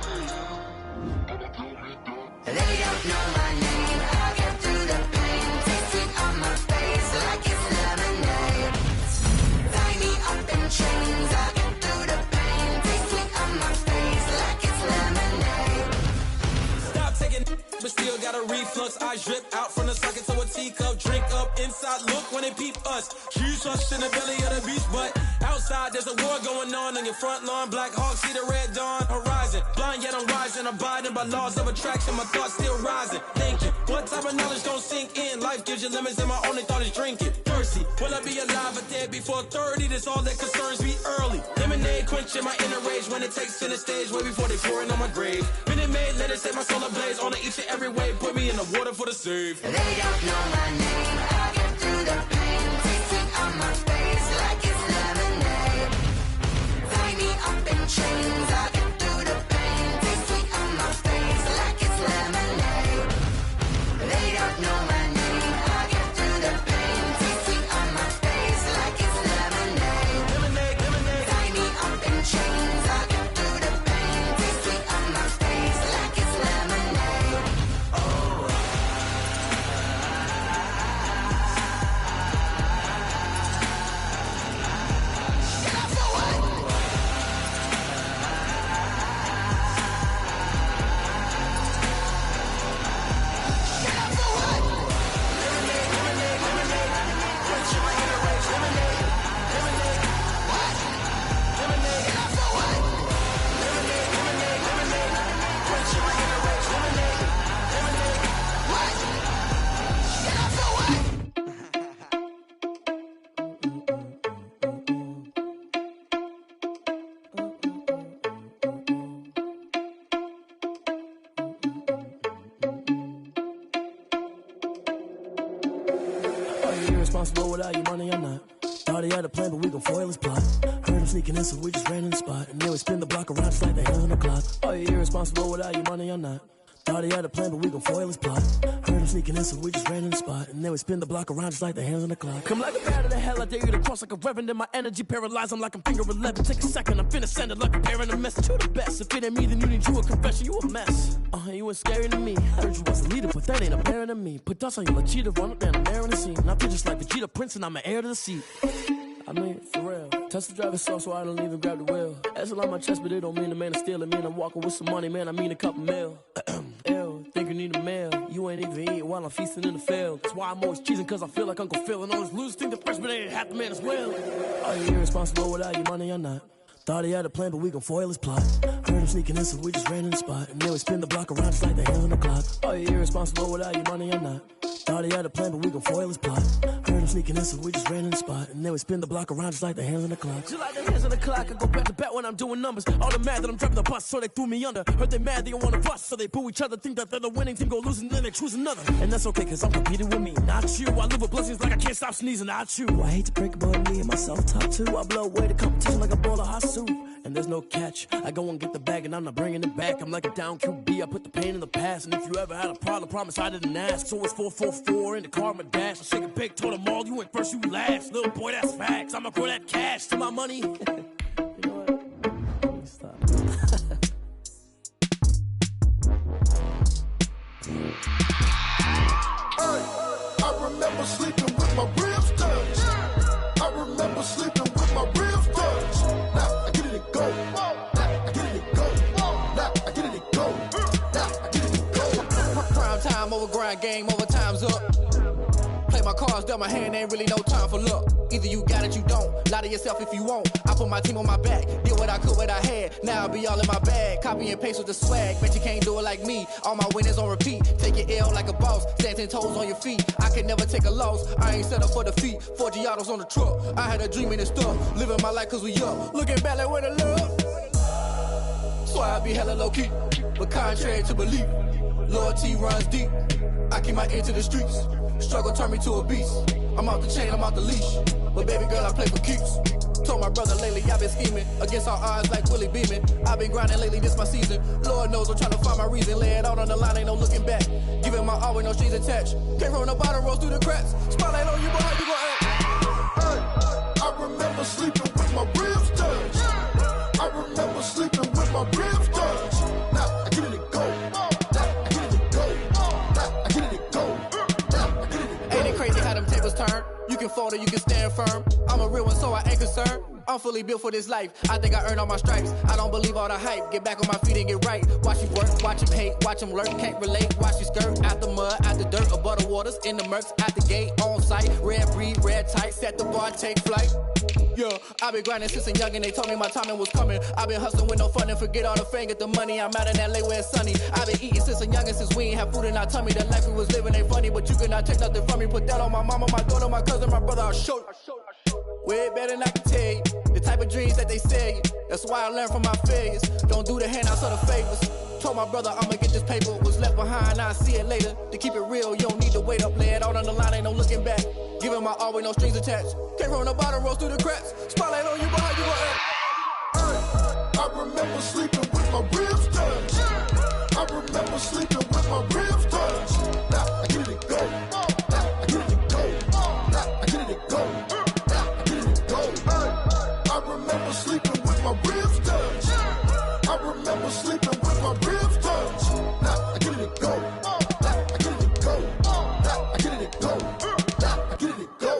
Speaker 7: on my own. They don't know my name, I get through the pain. Taste sweet on my face like it's lemonade. Tie me up in chains, I get through the pain. Taste sweet on my face like it's lemonade.
Speaker 1: Stop taking but still got a reflux. I drip out from the socket to a teacup. Drink up inside, look when they peep us. Huge us in the belly of the beast, but outside there's a war going on your front lawn. Black Hawk, see the red dawn horizon. Blind yet I'm rising, abiding by laws of attraction. My thoughts still rising, thinking what type of knowledge don't sink in. Life gives you limits and my only thought is drinking. Thirsty, will I be alive or dead before 30? That's all that concerns me early. Lemonade quenching my inner rage when it takes to the stage way before they pour it on my grave. Minute Maid, let it set my soul ablaze on each and every way. Put me in the water for the save.
Speaker 7: They don't know my name, I get through the pain. Taste sweet on my face like it's lemonade. Tie me up in chains, I get through the pain. Taste sweet on my face like it's lemonade. They don't know my name, I get through the pain. Taste sweet on my face like it's lemonade.
Speaker 1: Lemonade, lemonade.
Speaker 7: Tie me up in chains, I get through the pain. Taste sweet on my face like it's lemonade.
Speaker 8: Irresponsible without your money or not. Thought he had a plan, but we gon' foil his plot. Heard him sneaking in, so we just ran in the spot. And then we spin the block around just like the hands on the clock. Are you irresponsible without your money or not? Thought he had a plan, but we gon' foil his plot. Heard him sneaking in, so we just ran in the spot. And then we spin the block around just like the hands on the clock. Come like a bat of the hell, I dare you to cross like a reverend. And my energy paralyzed, I'm like I'm finger 11. Take a second, I'm finna send it like a parent a message. You the best, if it ain't me, then you need you a confession. You a mess, you ain't scary to me. Heard you was a leader, but that ain't apparent to me. Put dust on you like cheetah, run up down the air in the scene. I feel just like Vegeta Prince and I'm an heir to the seat. I mean, for real. Touch the driver's soft so I don't even grab the wheel. S on my chest, but it don't mean the man is stealing. Mean I'm walking with some money, man, I mean a couple mil. Ew, think you need a meal. You ain't even eating while I'm feasting in the field. That's why I'm always cheesing, cause I feel like Uncle Phil. And all those losers think the freshman ain't half the man as well. Are you irresponsible without your money or not? Thought he had a plan, but we gon' foil his plot. Heard him sneaking in, so we just ran in the spot. And then we spin the block around just like the hands on the clock. Are you irresponsible without your money or not? Thought he had a plan, but we gon' foil his plot. Heard him sneaking in, so we just ran in the spot. And then we spin the block around just like the hands on the clock. Just like the hands on the clock, I go back to back when I'm doing numbers. All the mad that I'm driving the bus, so they threw me under. Heard they mad, they don't wanna bust, so they boo each other. Think that they're the winning team, go losing, then they choose another. And that's okay, cause I'm competing with me, not you. I live with blessings like I can't stop sneezing, not you. I hate to break it, but me and myself top two. I blow away the competition like a bowl of hot soup. And there's no catch. I go and get the bag and I'm not bringing it back. I'm like a down QB, I put the pain in the past. And if you ever had a problem, promise I didn't ask. So it's 444 in the car, my dash. I shake a big, told them all, you went first, you last. Little boy, that's facts. I'ma grow that cash to my money. You know what? Let me stop.
Speaker 5: I remember sleeping with my ribs touched. I remember sleeping with my ribs touched. Now I get it and go. Now I get it and go. Now I get it and go. Now I get it and go.
Speaker 9: Prime time over grind game, over time's up. Play my cards cards dealt my hand, ain't really no time for luck. Either you got it, you don't. Lie to yourself if you won't. I put my team on my back, did what I could, what I had. Now I'll be all in my bag. Copy and paste with the swag. Bet you can't do it like me. All my winners on repeat. Take your L like a boss. Stand 10 toes on your feet. I can never take a loss. I ain't set up for defeat. 4 Giottos on the truck. I had a dream and it's stuff. Living my life cause we up. Looking back like where the love. So I be hella low key. But contrary to belief, loyalty runs deep. I keep my ear to the streets. Struggle turned me to a beast. I'm off the chain, I'm off the leash. But baby girl, I play for keeps. Told my brother lately, I've been scheming. Against all odds like Willie Beeman. I've been grinding lately, this my season. Lord knows I'm trying to find my reason. Lay it out on the line, ain't no looking back. Giving my all with no strings attached. Came from the bottom, rose through the cracks. Spotlight on you, boy, how you gon' act?
Speaker 5: I remember sleeping with my ribs touched. I remember sleeping with my ribs touched. Now I get it and go. Now I get it and go. Now I get it and go. Now I get it and go.
Speaker 9: Ain't it crazy how them tables turn? You can fold or you can stand firm. I'm a real one, so I ain't concerned. I'm fully built for this life. I think I earned all my stripes. I don't believe all the hype. Get back on my feet and get right. Watch you work, watch him hate, watch him lurk. Can't relate, watch you skirt. Out the mud, out the dirt, above the waters, in the murks, at the gate, on site. Red breed, red tight, set the bar, take flight. Yeah, I've been grinding since a youngin'. They told me my timing was coming. I've been hustling with no fun and forget all the fame, get the money. I'm out in LA where it's sunny. I've been eating since a youngin', since we ain't have food in our tummy. The life we was living ain't funny, but you cannot take nothing from me. Put that on my mama, my daughter, my cousin, my brother. I'll show you. Way better than I can tell you. The type of dreams that they sell you. That's why I learned from my failures. Don't do the handouts or the favors. Told my brother I'ma get this paper. Was left behind, I'll see it later. To keep it real, you don't need to wait up. Lay it out on the line, ain't no looking back. Giving my all with no strings attached. Came from the bottom, rose through the cracks. Spotlight on you, boy, how you gon' act?
Speaker 5: I remember sleeping with my ribs touched. I remember sleeping with my ribs touched. Now I get it and go. Now I get it and go. Now I get it and go. Now I get it and go. I remember sleeping with my ribs touched. I remember sleeping with my ribs touched. Now I get it and go. Now I get it and go. Now I get it and go. Now I get it and go.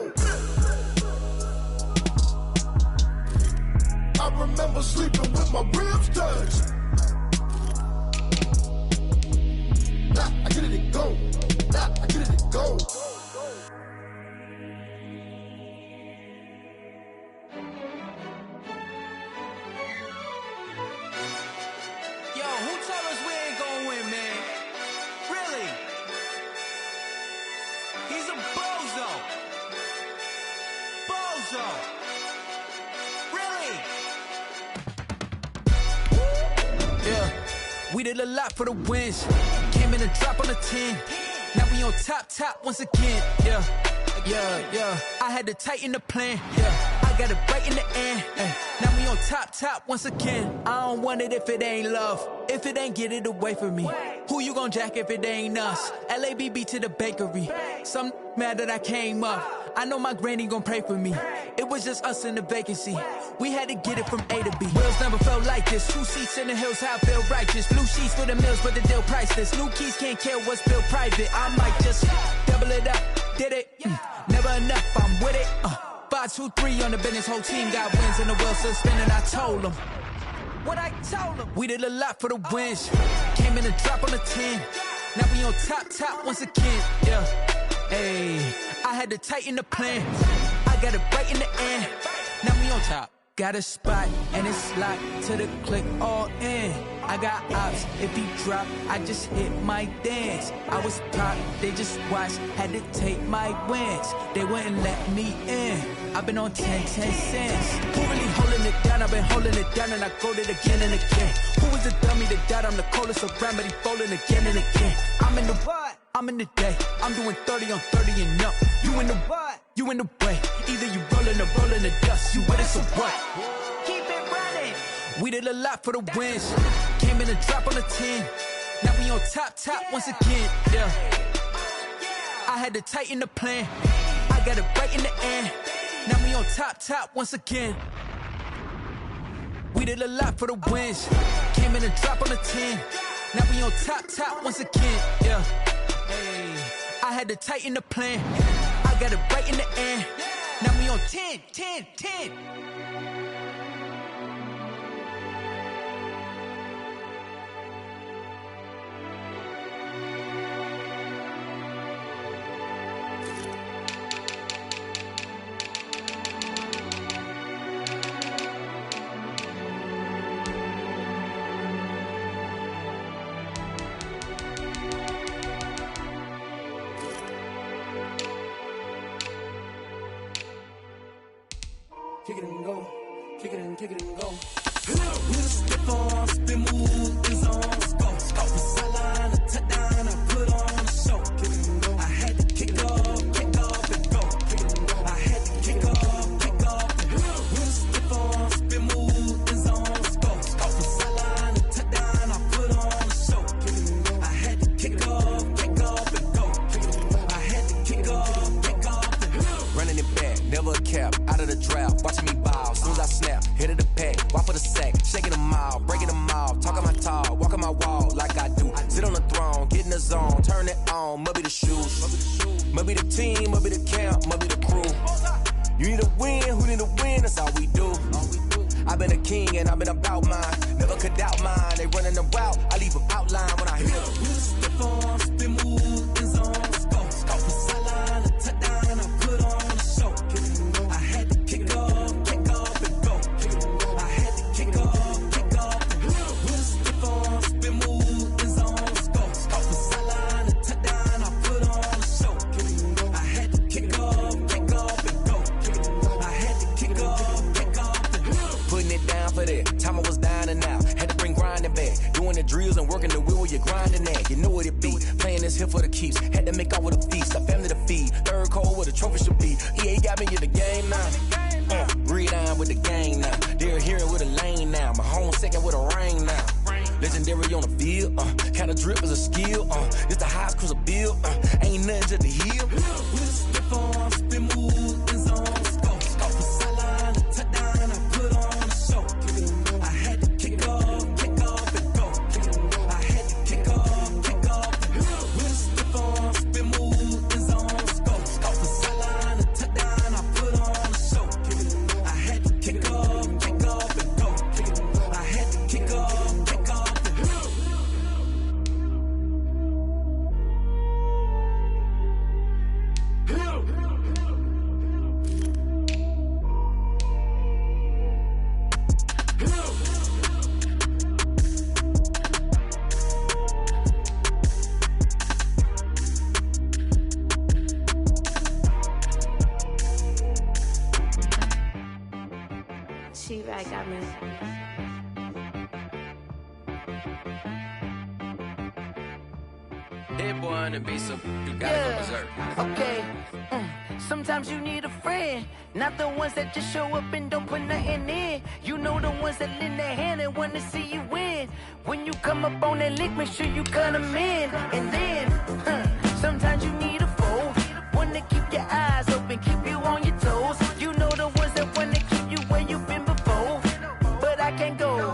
Speaker 5: I remember sleeping with my ribs touched. Now I get it and go. Now I get it and go.
Speaker 1: Yo, who told us we ain't gonna win, man? Really? He's a bozo. Bozo. Really?
Speaker 10: Yeah, we did a lot for the wins. Came in a drop on the 10. Now we on top once again. Yeah. I had to tighten the plan. Yeah, I got it right in the end. Now we on top once again. I don't want it if it ain't love. If it ain't, get it away from me. Who you gon' jack if it ain't us? LABB to the bakery. Some mad that I came up. I know my granny gon' pray for me. It was just us in the vacancy. We had to get it from A to B. Wheels never felt like this. 2 seats in the hills, how I feel righteous. Blue sheets for the mills, but the deal priceless. New keys can't care what's built private. I might just double it up. Did it? Never enough, I'm with it. 5, 2, 3 on the business. Whole team got wins and the wheels still spinning. I told them what I told them. We did a lot for the wins. Came in a drop on the 10. Now we on top once again. Yeah. Hey, I had to tighten the plan. I got it right in the end. Now we on top. Got a spot and it's locked to the click all in. I got ops, if he drop, I just hit my dance. I was top, they just watched, had to take my wins. They wouldn't let me in. I've been on 10 cents. Who really holding it down? I've been holding it down and I go it again and again. Who was the dummy that died? I'm the coldest around, but he folding again and again. I'm in the what? I'm in the day. I'm doing 30 on 30 and up. You in the what? You in the way. Either you rolling or rolling the dust. You with it, so what? Keep it running. We did a lot for the wins. Came in a drop on the 10. Now we on top once again. Yeah. I had to tighten the plan. I got it right in the end. Now we on top once again. We did a lot for the wins. Came in a drop on the 10. Now we on top once again. Yeah. Hey, I had to tighten the plan. I got it right in the end. Now we on 10.
Speaker 8: kick it and go, kick it and go. With a stiff on, spin move, is on, go. Off the sideline, a touchdown, I put on a show. Kick it and go. I had to kick off and go. Kick it and go. I had to kick off and go. With a stiff on, spin move, is on, go. Off the sideline, a touchdown, I put on a show. Kick it and go. I had to kick off and go. Kick it and go. I had to kick off and go.
Speaker 1: Running it back, never a cap, out of the drought, watching me ball. Soon as I snap, hit of the pack, walk for the sack, shaking them all, breaking them off, talking my talk, walking my wall like I do. Sit on the throne, get in the zone, turn it on, must be the shoes, must be the team, must be the camp, must be the crew. You need a win, who need a win, that's all we do. I've been a king and I've been about mine, never could doubt mine. They running the route, I leave them outline when I hit them.
Speaker 8: Step on, spin move, is on, go. Off the sideline, a touchdown, I put on a show. I had to kick off and go. I had to kick off and go. With a step on, spin move, is on, go. Off the sideline, a touchdown, I put on a show. I had to kick off and go. I had to kick off and go.
Speaker 1: Putting it down for that, time I was down and out, had to bring grinding back, doing the drills and working the wheel where you're grinding at, you know what it be, playing this here for the keeps, had to make out with a feast, a family to feed, third cold where the trophy should be, EA got me in the game now, read on with the gang now, they're hearing with a lane now, my home second with a rain now, legendary on the field, kind of drip is a skill, it's the highest cruiser bill, ain't nothing to the hill.
Speaker 8: With a step on, spin move, is on, go. Off the sideline, a touchdown, I put on a show. I had to kick off and go. I had to kick off and go. With a step on, spin move, is on, go. Off the sideline, a touchdown, I put on a show. I had to kick off and go. I had to kick off and go.
Speaker 11: She-Rag got me.
Speaker 1: Hit one and be some, you gotta go berserk.
Speaker 10: Okay. Sometimes you need a friend, not the ones that just show up and don't put nothing in. You know the ones that lend their hand and want to see you win. When you come up on that lick, make sure you cut them in. And then, sometimes you need a foe, one to keep your eyes open, keep you on your toes. You know the ones that want to keep you where you've been before. But I can't go,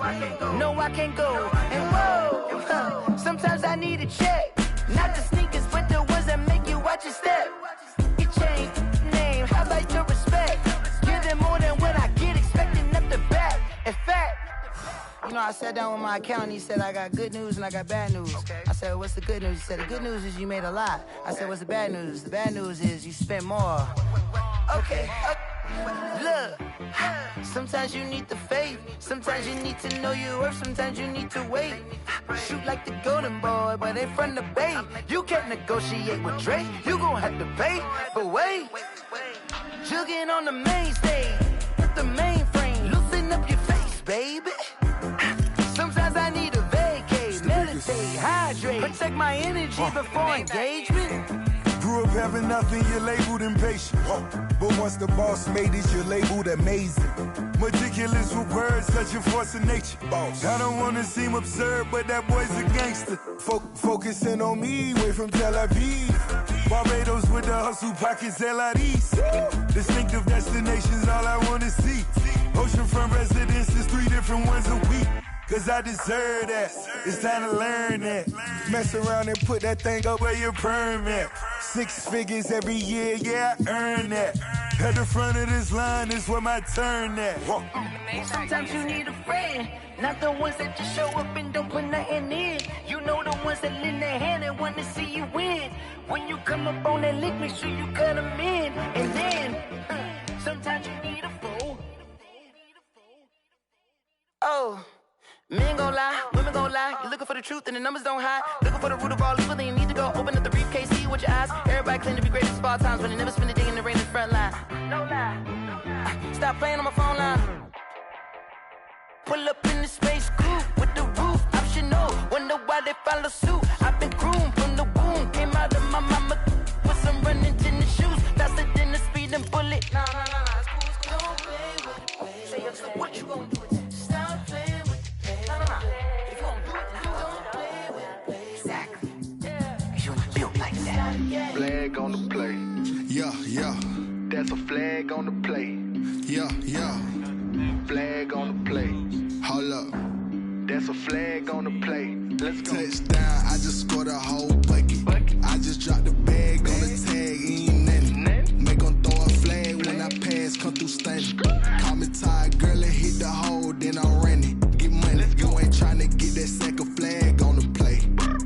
Speaker 10: no I can't go. And whoa, sometimes I need a check, not the sneakers, but the ones that make you watch your step. You change name, how about your respect? Give them more than what I get, expecting up the back. In fact, you know, I sat down with my accountant, he said, I got good news and I got bad news. I said, what's the good news? He said, the good news is you made a lot. I said, what's the bad news? The bad news is you spent more. Okay. Look, sometimes you need the faith, sometimes you need to know your worth, sometimes you need to wait. Shoot like the golden boy, but they from the bay. You can't negotiate with Drake, you gon' have to pay. But wait, jugging on the main stage, with the mainframe, loosen up your face, baby. Sometimes I need a vacate, meditate, hydrate, protect my energy before engagement.
Speaker 5: Grew up having nothing, you're labeled impatient. But once the boss made it, you're labeled amazing. Meticulous with words, such a force of nature. I don't wanna seem absurd, but that boy's a gangster. Focusing on me, way from Tel Aviv. Barbados with the hustle pockets, LIDs. Distinctive destinations, all I wanna see. Oceanfront residences, 3 different ones a week. Cause I deserve that, it's time to learn that. Mess around and put that thing up where your permit. 6 figures every year, yeah, I earn that. At the front of this line is where my turn at.
Speaker 10: Sometimes you need a friend, not the ones that just show up and don't put nothing in. You know the ones that lend their hand and want to see you win. When you come up on that lick, make sure you cut them in. And then, sometimes you need a foe. Oh. Men gon' lie, women gon' lie. You're looking for the truth and the numbers don't hide. Looking for the root of all evil, then you need to go open up the briefcase, see with your eyes. Everybody claim to be greatest of all times, but they never spend a day in the rain in the front line. No lie.
Speaker 11: stop playing on my phone line. Pull up in the space coupe with the roof optional. Wonder why they follow suit. I've been groomed from the womb. Came out of my mama with some running tennis shoes. Faster than the speeding bullet. Nah, it's cool. Don't play with it, baby. Say, so what you gonna do with it? Stop playing with it, baby. Nah. If you gonna do it, then don't play with it, baby. Exactly. Cause you ain't built like that.
Speaker 12: Flag on the play.
Speaker 5: Yeah.
Speaker 12: That's a flag on the play.
Speaker 5: Yeah.
Speaker 12: Flag on the play.
Speaker 5: Hold up.
Speaker 12: That's a flag on the play. Let's go.
Speaker 5: Touchdown, I just scored a whole bucket. I just dropped the bag on the tag, ain't nothing. Make them throw a flag when I pass, come through stunning. Call me tired, girl, and hit the hole, then I'm running. Get money, you ain't tryna get that second flag on the play.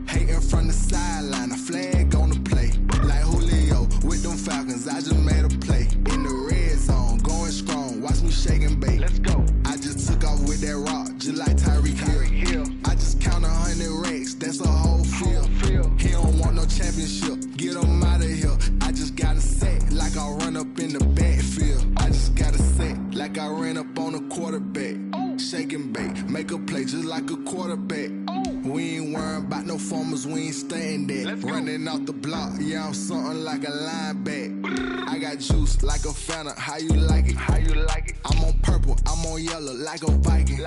Speaker 5: Hating from the sideline, a flag on the play. Like Julio with them Falcons, I just made a play. In the red zone, going strong, watch me shake and bake.
Speaker 12: Let's go.
Speaker 5: I just took off with that rock, just like Tyreek Hill. I just count 100 racks, that's a whole field. He don't want no championship, get him out of here. I just got a set, like I run up in the backfield. I just got a set, like I ran up on a quarterback. Shake and bake, make a play just like a quarterback. We ain't worrying about no formers, we ain't staying there. Running off the block, yeah, I'm something like a linebacker. I got juice like a Fanta, how you like it? I'm on purple, I'm on yellow, like a Viking.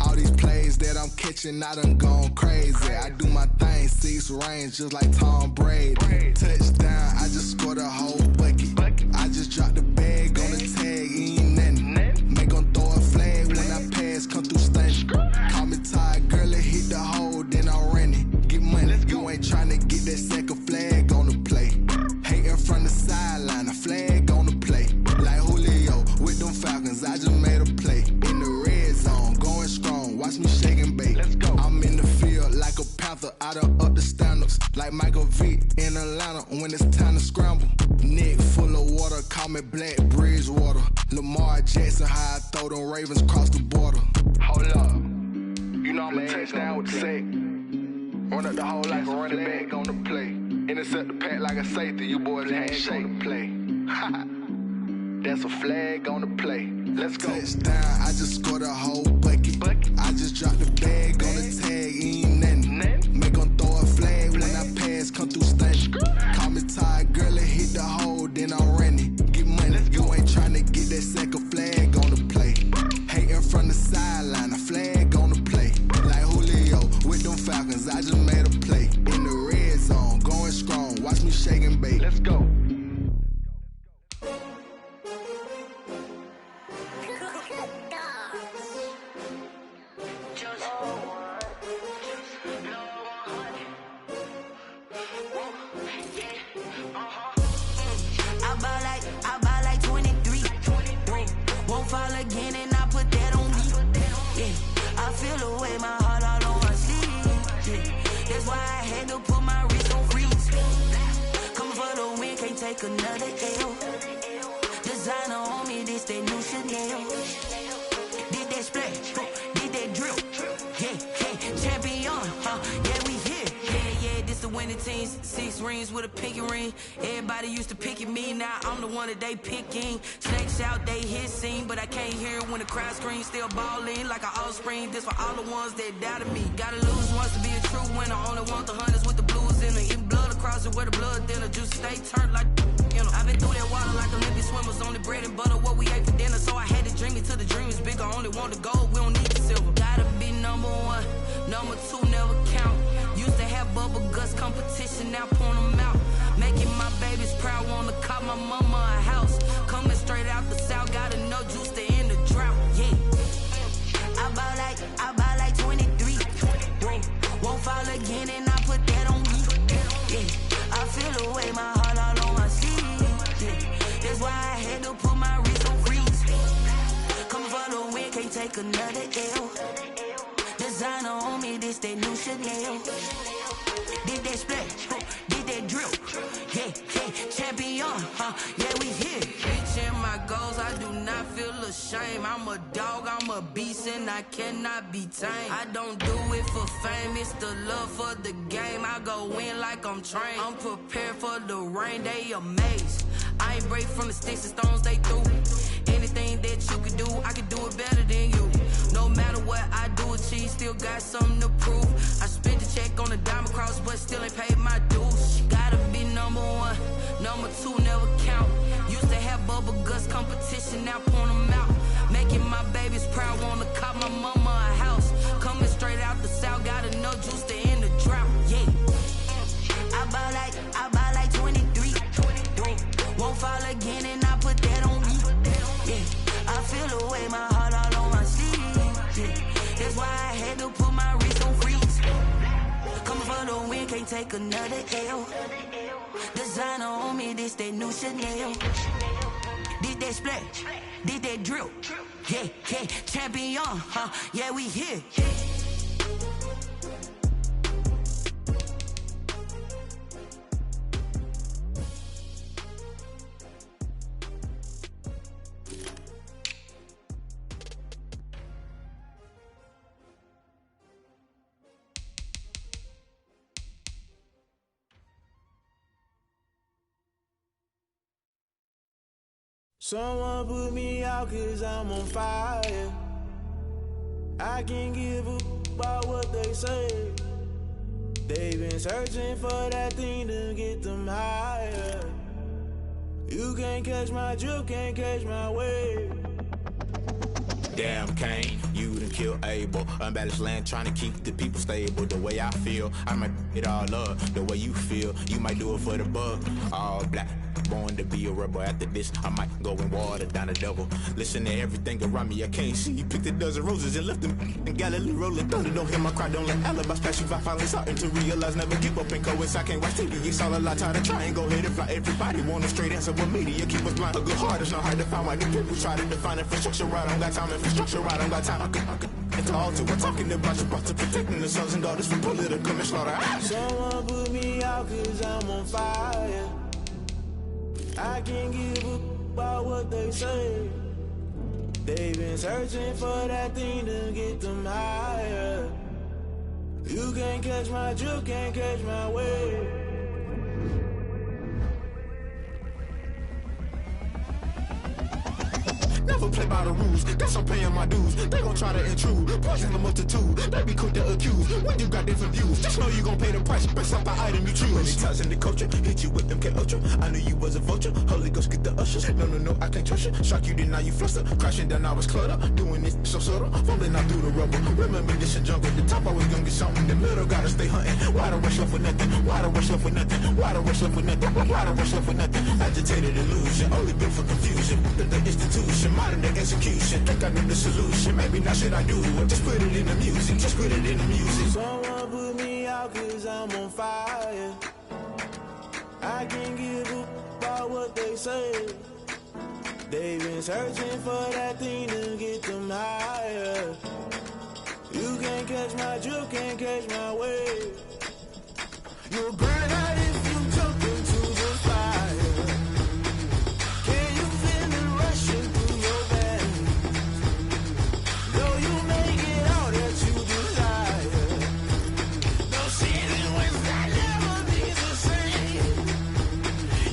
Speaker 5: All these plays that I'm catching, I done gone crazy. I do my thing, 6 range, just like Tom Brady. Touchdown, I just scored a whole bucket. I just dropped the bag on the tag, ain't nothing. Make them throw a flag when I pass, come through stunning. Call me tired, girl, and hit the hole, then I'm running. Get money, you ain't tryna get that second flag on the play. Hating from the sideline, a flag on the play. Like Julio with them Falcons, I just made a play. In the red zone, going strong, watch me shake and bake.
Speaker 12: Let's go.
Speaker 5: I'm in the field like a Panther, I done up the standards. Like Michael Vick in Atlanta when it's time to scramble. Neck full of water, call me Black Bridgewater. Lamar Jackson, how I throw them Ravens across the border.
Speaker 12: Hold up. You know I'm a touchdown with the sack. Run up the hole like a running back on the play. Intercept the pack like a safety. You boys ain't on the play. That's a flag on the play. Let's go.
Speaker 5: Touchdown, I just scored a whole bucket. I just dropped the bag on the tag, ain't nothing. Make them throw a flag when I pass, come through stunning. Call me tired, girl, and hit the hole, then I'm running. Get money, you ain't tryna get that second flag on the play. Hating from the sideline, a flag on the play. Like Julio with them Falcons, I just made a play. In the red zone, going strong, watch me shake and bake.
Speaker 12: Let's go.
Speaker 11: I buy like 23. Won't fall again and I put that on me. Yeah, I feel the way my heart all on my sleeve. Yeah, that's why I had to put my wrist on freeze. Coming for the win, can't take another L. Designer on me, this that new Chanel. Did that splash, did that drill. Yeah, champion, yeah, we here. Yeah, this the winning teams. 6 rings with a pinky ring. Everybody used to pick at me, now I'm the one that they picking. Snakes out, they hit scene, but I can't hear it when the crowd screams. Still balling like an offspring. This for all the ones that doubted me. Gotta lose once to be a true winner. Only want the hunters with the blues in it. Eating blood across it where the blood dinner. Juice stay turned like, you know. I've been through that water like Olympic swimmers. Only bread and butter, what we ate for dinner. So I had to dream it till the dream is bigger. Only want the gold, we don't need the silver. Gotta be number 1, number 2 never count. Used to have bubble guts competition, now point them out. Making my babies proud, wanna call my mama a house. Coming straight out the south, gotta know juice to end the drought. Yeah, I buy like 23. Won't fall again and I put that on me. Yeah, I feel the way my heart all on my sleeve. Yeah, that's why I had to put my wrist on freeze. Coming for the win, can't take another L. Designer on me, this that new Chanel. Did that splash, did that drill. Yeah, champion, yeah, we here. Reaching my goals, I do not feel ashamed. I'm a dog, I'm a beast, and I cannot be tamed. I don't do it for fame, it's the love for the game. I go in like I'm trained. I'm prepared for the rain, they amazed. I ain't break from the sticks and stones they threw. Anything that got something to prove. I spent the check on the diamond cross, but still ain't paid my dues. Gotta be number one, number two never count. Used to have bubble guts competition, now point them out. Making my babies proud, wanna cop my mama a house. Coming straight out the south, got enough juice to end the drought. Yeah. I buy like 23. Won't fall again, and I put that on me. Yeah. I feel the way, my heart all on my sleeve. Yeah. That's why I had to put my wrist on freeze. Coming for the win, can't take another L. Designer on me, this that new Chanel. Did that splash, did that drill. Yeah, yeah, champion, huh? Yeah, we here.
Speaker 13: Someone put me out 'cause I'm on fire. I can't give a about what they say. They've been searching for that thing to get them higher. You can't catch my drip, can't catch my wave.
Speaker 14: Damn Kane, you done killed Abel. Unbalanced land trying to keep the people stable. The way I feel, I might it all up. The way you feel, you might do it for the bug. All black, born to be a rebel. After this, I might go and water down the double. Listen to everything around me, I can't see. You picked a dozen roses and left them in Galilee rolling thunder. Don't hear my cry, don't let alibis pass you. I finally starting to realize, never give up and coincide. I can't watch TV, it's all a lot. Tired of trying, go ahead and fly. Everybody want a straight answer, but media keep us blind. A good heart is not hard to find. Why do people try to define infrastructure right? I don't got time, infrastructure right, I don't got time. I could it's all to we're talking about you, about to protecting the sons and daughters from political manslaughter.
Speaker 13: Someone put me out 'cause I'm on fire. I can't give a about what they say. They've been searching for that thing to get them higher. You can't catch my drip, can't catch my wave.
Speaker 14: Never play by the rules, guess I'm paying my dues. They gon' try to intrude, poison the multitude. They be quick to accuse, when you got different views. Just know you gon' pay the price, based off the item you choose. Many times in the culture, hit you with MK Ultra. I knew you was a vulture, Holy Ghost get the ushers. No, I can't trust you. Shock you, then now you fluster. Crashing down, I was cluttered. Doing this so subtle, falling out through the rubble. Remember this a jungle, the top always gonna get something. In the middle, gotta stay hunting. Why the rush left with nothing? Why the rush left with nothing? Why the rush left with nothing? Why the rush left with nothing? Agitated illusion, only built for confusion. The institution, modern day execution. Think I know the solution, maybe not should I do it. Just put it in the music, just put it in the music.
Speaker 13: Someone put me out 'cause I'm on fire. I can't give a about what they say. They've been searching for that thing to get them higher. You can't catch my drip, can't catch my wave. You'll burn out if you jump into the fire. Can you feel it rushing through your veins? Though you make it all that you desire. No ceiling wins that never be the same.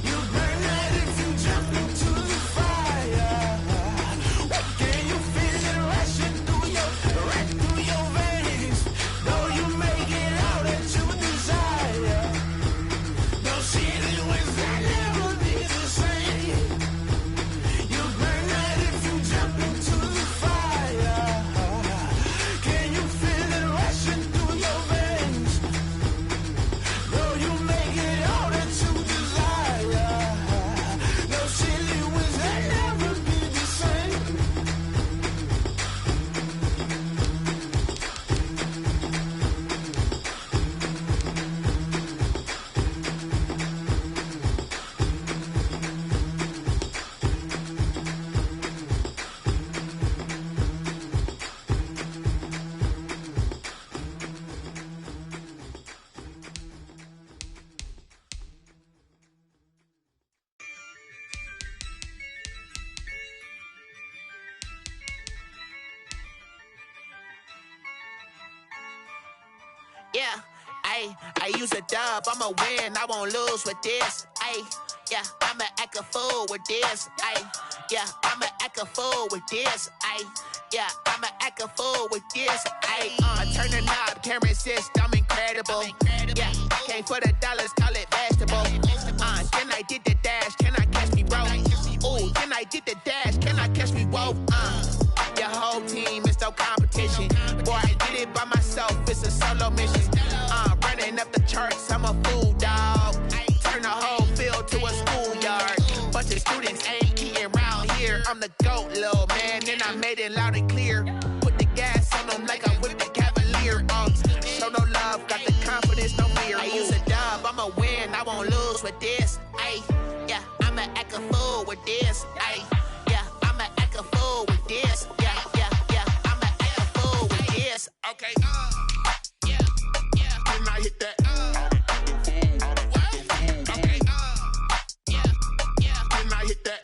Speaker 13: You burn out if you jump into the fire. Can you feel it rushing through your veins? Though you make it all that you desire. No ceiling wins that never be the same. You burn out if you jump into the fire. Can you feel it rushing through your veins? Though you make it all that you desire. No ceiling wins that never be the same.
Speaker 15: Yeah, I use a dub, I'ma win, I won't lose with this. Yeah, I'ma act a fool with this. Yeah, I'ma act a fool with this. Yeah, I'ma act a fool with this. I turn the knob, camera assist, I'm incredible. Yeah, came for the dollars, call it vegetable. Then I did the dash, can I catch me, bro? Ooh, then I did the dash, can I catch me, whoa? Your whole team is no competition. Boy, I did it by myself, it's a solo mission. Running up the charts, I'm a fool, dog. Turn the whole field to a schoolyard. Bunch of students ain't eating round here. I'm the GOAT, little man, and I made it loud and clear. Put the gas on them like I whipped the Cavalier. Show no love, got the confidence, no fear. I use a dub, I'ma win, I won't lose with this. Yeah, I'ma act a fool with this. Yeah, I'ma act a fool with this. Yeah, I'ma act a fool with this. Okay, yeah, then I hit that. Okay, yeah, then I hit that.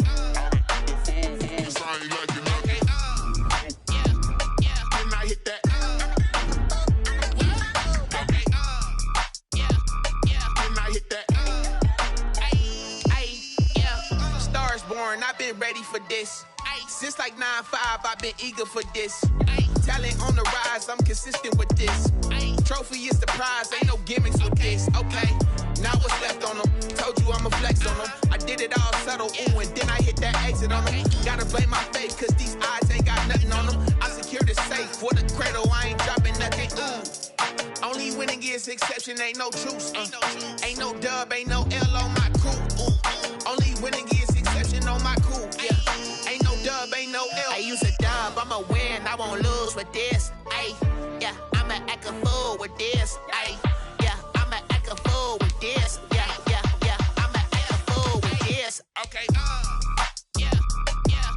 Speaker 15: Cause I ain't like it. Okay, yeah, then I hit that. Okay, yeah, then I hit that. Yeah, Stars born, I've been ready for this. Since like 9-5, I've been eager for this. Talent on the rise, I'm consistent with this. Trophy is the prize, ain't no gimmicks with this. Okay, now what's left on them? Told you I'ma flex on them. I did it all subtle, ooh, and then I hit that exit on them. Gotta blame my faith, cause these odds ain't got nothing on them. I secure the safe for the cradle, I ain't dropping nothing, ooh. Only winning is exception, ain't no truce. Ain't no dub, ain't no L on my crew. Only winning is exception on my crew, yeah. Ain't no dub, ain't no L. I use a dub, I'ma win, I won't lose with this. Yeah, I'ma act a fool with this. Yeah, I'ma act a fool with this. Yeah, I'ma act a fool with this. Okay, yeah,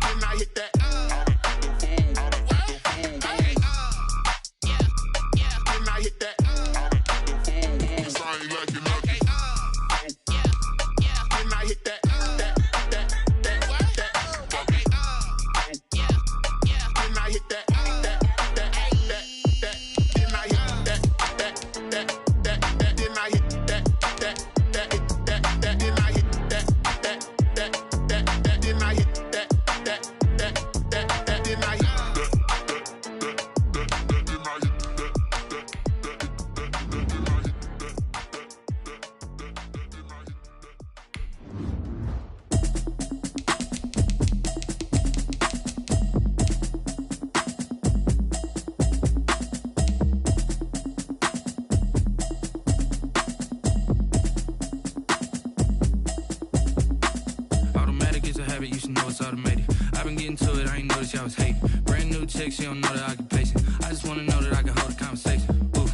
Speaker 15: then I hit that. Okay, yeah, then I hit that. Cause I ain't like it. Okay, yeah, then I hit that.
Speaker 16: She don't know the occupation. I just wanna know that I can hold a conversation. Oof,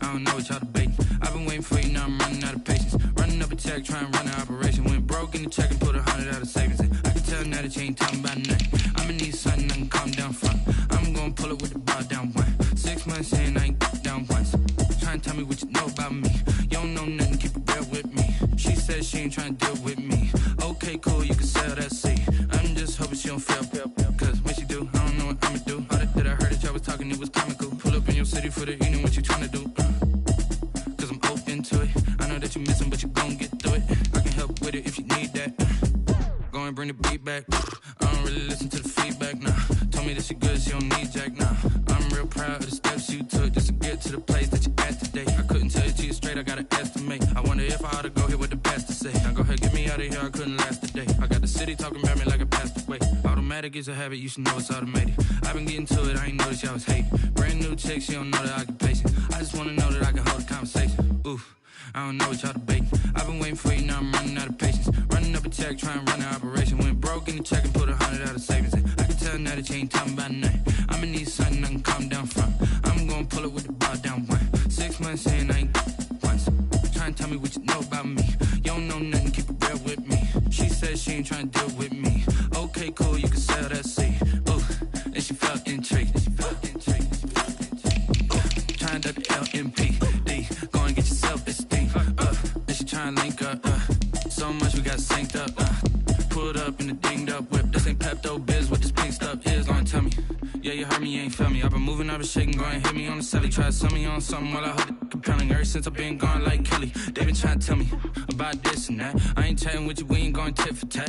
Speaker 16: I don't know what y'all debating. I've been waiting for you, now I'm running out of patience. Running up a check, trying to run an operation. Went broke in the check and put 100 out of savings in. I can tell now that you ain't talking about nothing. I'ma need something I can calm down from. I'm gonna pull it with the bar down one. 6 months in, I ain't down once. Trying to tell me what you know about me. You don't know nothing, keep it real with me. She says she ain't trying to deal with me. Okay, cool, you can sell that seat. I'm just hoping she don't fail. Cause when she do, I don't know what I'ma do. That I heard that y'all was talking, it was comical. Pull up in your city for the evening, what you tryna do? Cause I'm open to it. I know that you missing, but you gon' get through it. I can help with it if you need that. Go and bring the beat back. I don't really listen to the feedback, nah. Told me that she good, she don't need jack, nah. I'm real proud of the steps you took just to get to the place that you at today. I couldn't tell you to you straight, I gotta estimate. I wonder if I ought to go here with the best to say. Now go ahead, get me out of here, I couldn't last a day. I got the city talking about me like I passed away. Automatic is a habit, you should know it's automated. I've been getting to it, I ain't noticed y'all was hating. Brand new chick, she don't know the occupation. I just wanna know that I can hold a conversation. Oof, I don't know what y'all debating. I've been waiting for you, now I'm running out of patience. Running up a check, trying to run an operation. Went broke in the check and put 100 out of savings in. I can tell now that you ain't talking about nothing. I'ma need something I can calm down from. I'm gonna pull it with the bar down one. 6 months in, I ain't once. Trying to tell me what you know about me. You don't know nothing, keep it real with me. She says she ain't trying to deal with me. Okay, cool, you can sell that seat. Ooh, and she felt intrigued. Trying to duck the LMPD. Go and get your self-esteem up. And she trying to link up. So much we got synced up. Pulled up in the dinged up whip. This ain't Pepto-Biz, what this pink stuff is. Gonna tell me. Yeah, you heard me, you ain't felt me. I've been moving, I've been shaking, go and hit me on the celly. Try to sell me on something while I hold it compelling. Ever since I've been gone like Kelly, they been trying to tell me about this and that. I ain't chatting with you, we ain't going tit for tat.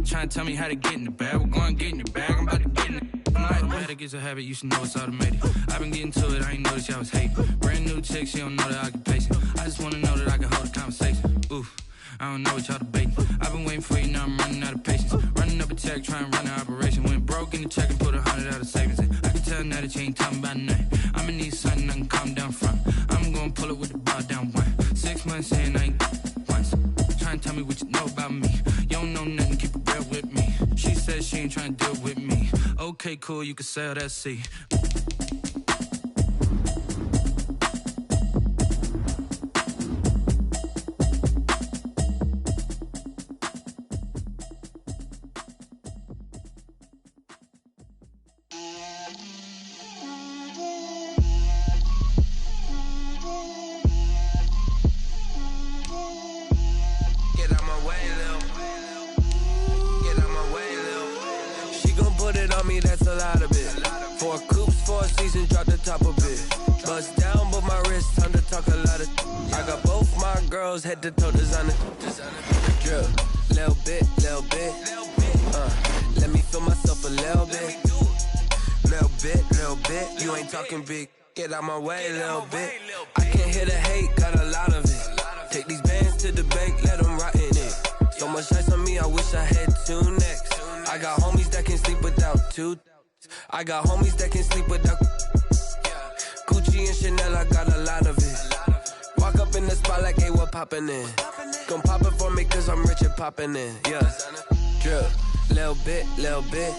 Speaker 16: Trying to tell me how to get in the bag, we're going to get in your bag, I'm about to get in it. I'm like, like it's a habit, you should know it's automated. I've been getting to it, I ain't noticed y'all was hating. Brand new chick, she don't know the occupation. I just wanna know that I can hold a conversation. Ooh, I don't know what y'all debating. I've been waiting for you, now I'm running out of patience. Running up a check, trying to run an operation. Went broke in the check and put 100 out of savings in. I can tell now that you ain't talking about nothing. I'ma need something I can calm down from. I'm gonna pull it with the bar down one. 6 months in, I ain't once. Trying to tell me what you know about me. You don't know nothing, keep it real with me. She says she ain't trying to deal with me. Okay, cool, you can sell that seat.
Speaker 1: That's a lot of it. 4 coops, 4 seasons, drop the top of it. Bust down, but my wrist, time to talk a lot of. I got both my girls head to toe designer. Drip, little bit, little bit. Let me feel myself a little bit. Little bit, little bit. You ain't talking big. Get out my way, little bit. I can't hear the hate, got a lot of it. Take these bands to the bank, let them rot in it. So much ice on me, I wish I had 2 necks. I got homies that can sleep without 2. I got homies that can sleep without Gucci and Chanel, I got a lot of it. Walk up in the spot like, hey, what poppin' in? Gon' pop it for me cause I'm rich and poppin' in. Yeah, drip, little bit, little bit.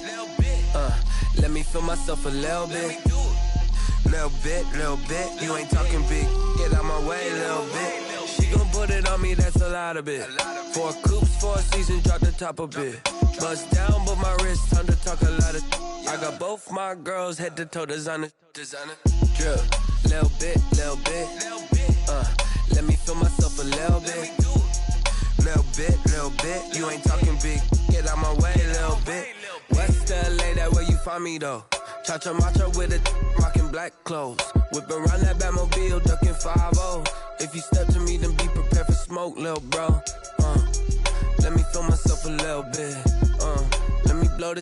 Speaker 1: Let me feel myself a little bit. Little bit, little bit. You ain't talking big, get out my way, little bit. She gon' put it on me, that's a lot of it. 4 coops, 4 seasons, drop the top of it. Bust down, but my wrist, time to talk a lot of. I got both my girls head to toe designer. Drip, little bit, little bit. Let me feel myself a little bit. Little bit, little bit. You ain't talking big, get out my way, little bit. West LA, that where you find me though. Cha-cha matcha with a rockin' black clothes. Whip around that Batmobile, ducking 5-0. If you step to me, then be prepared for smoke, little bro. Let me feel myself a little bit. Let me blow the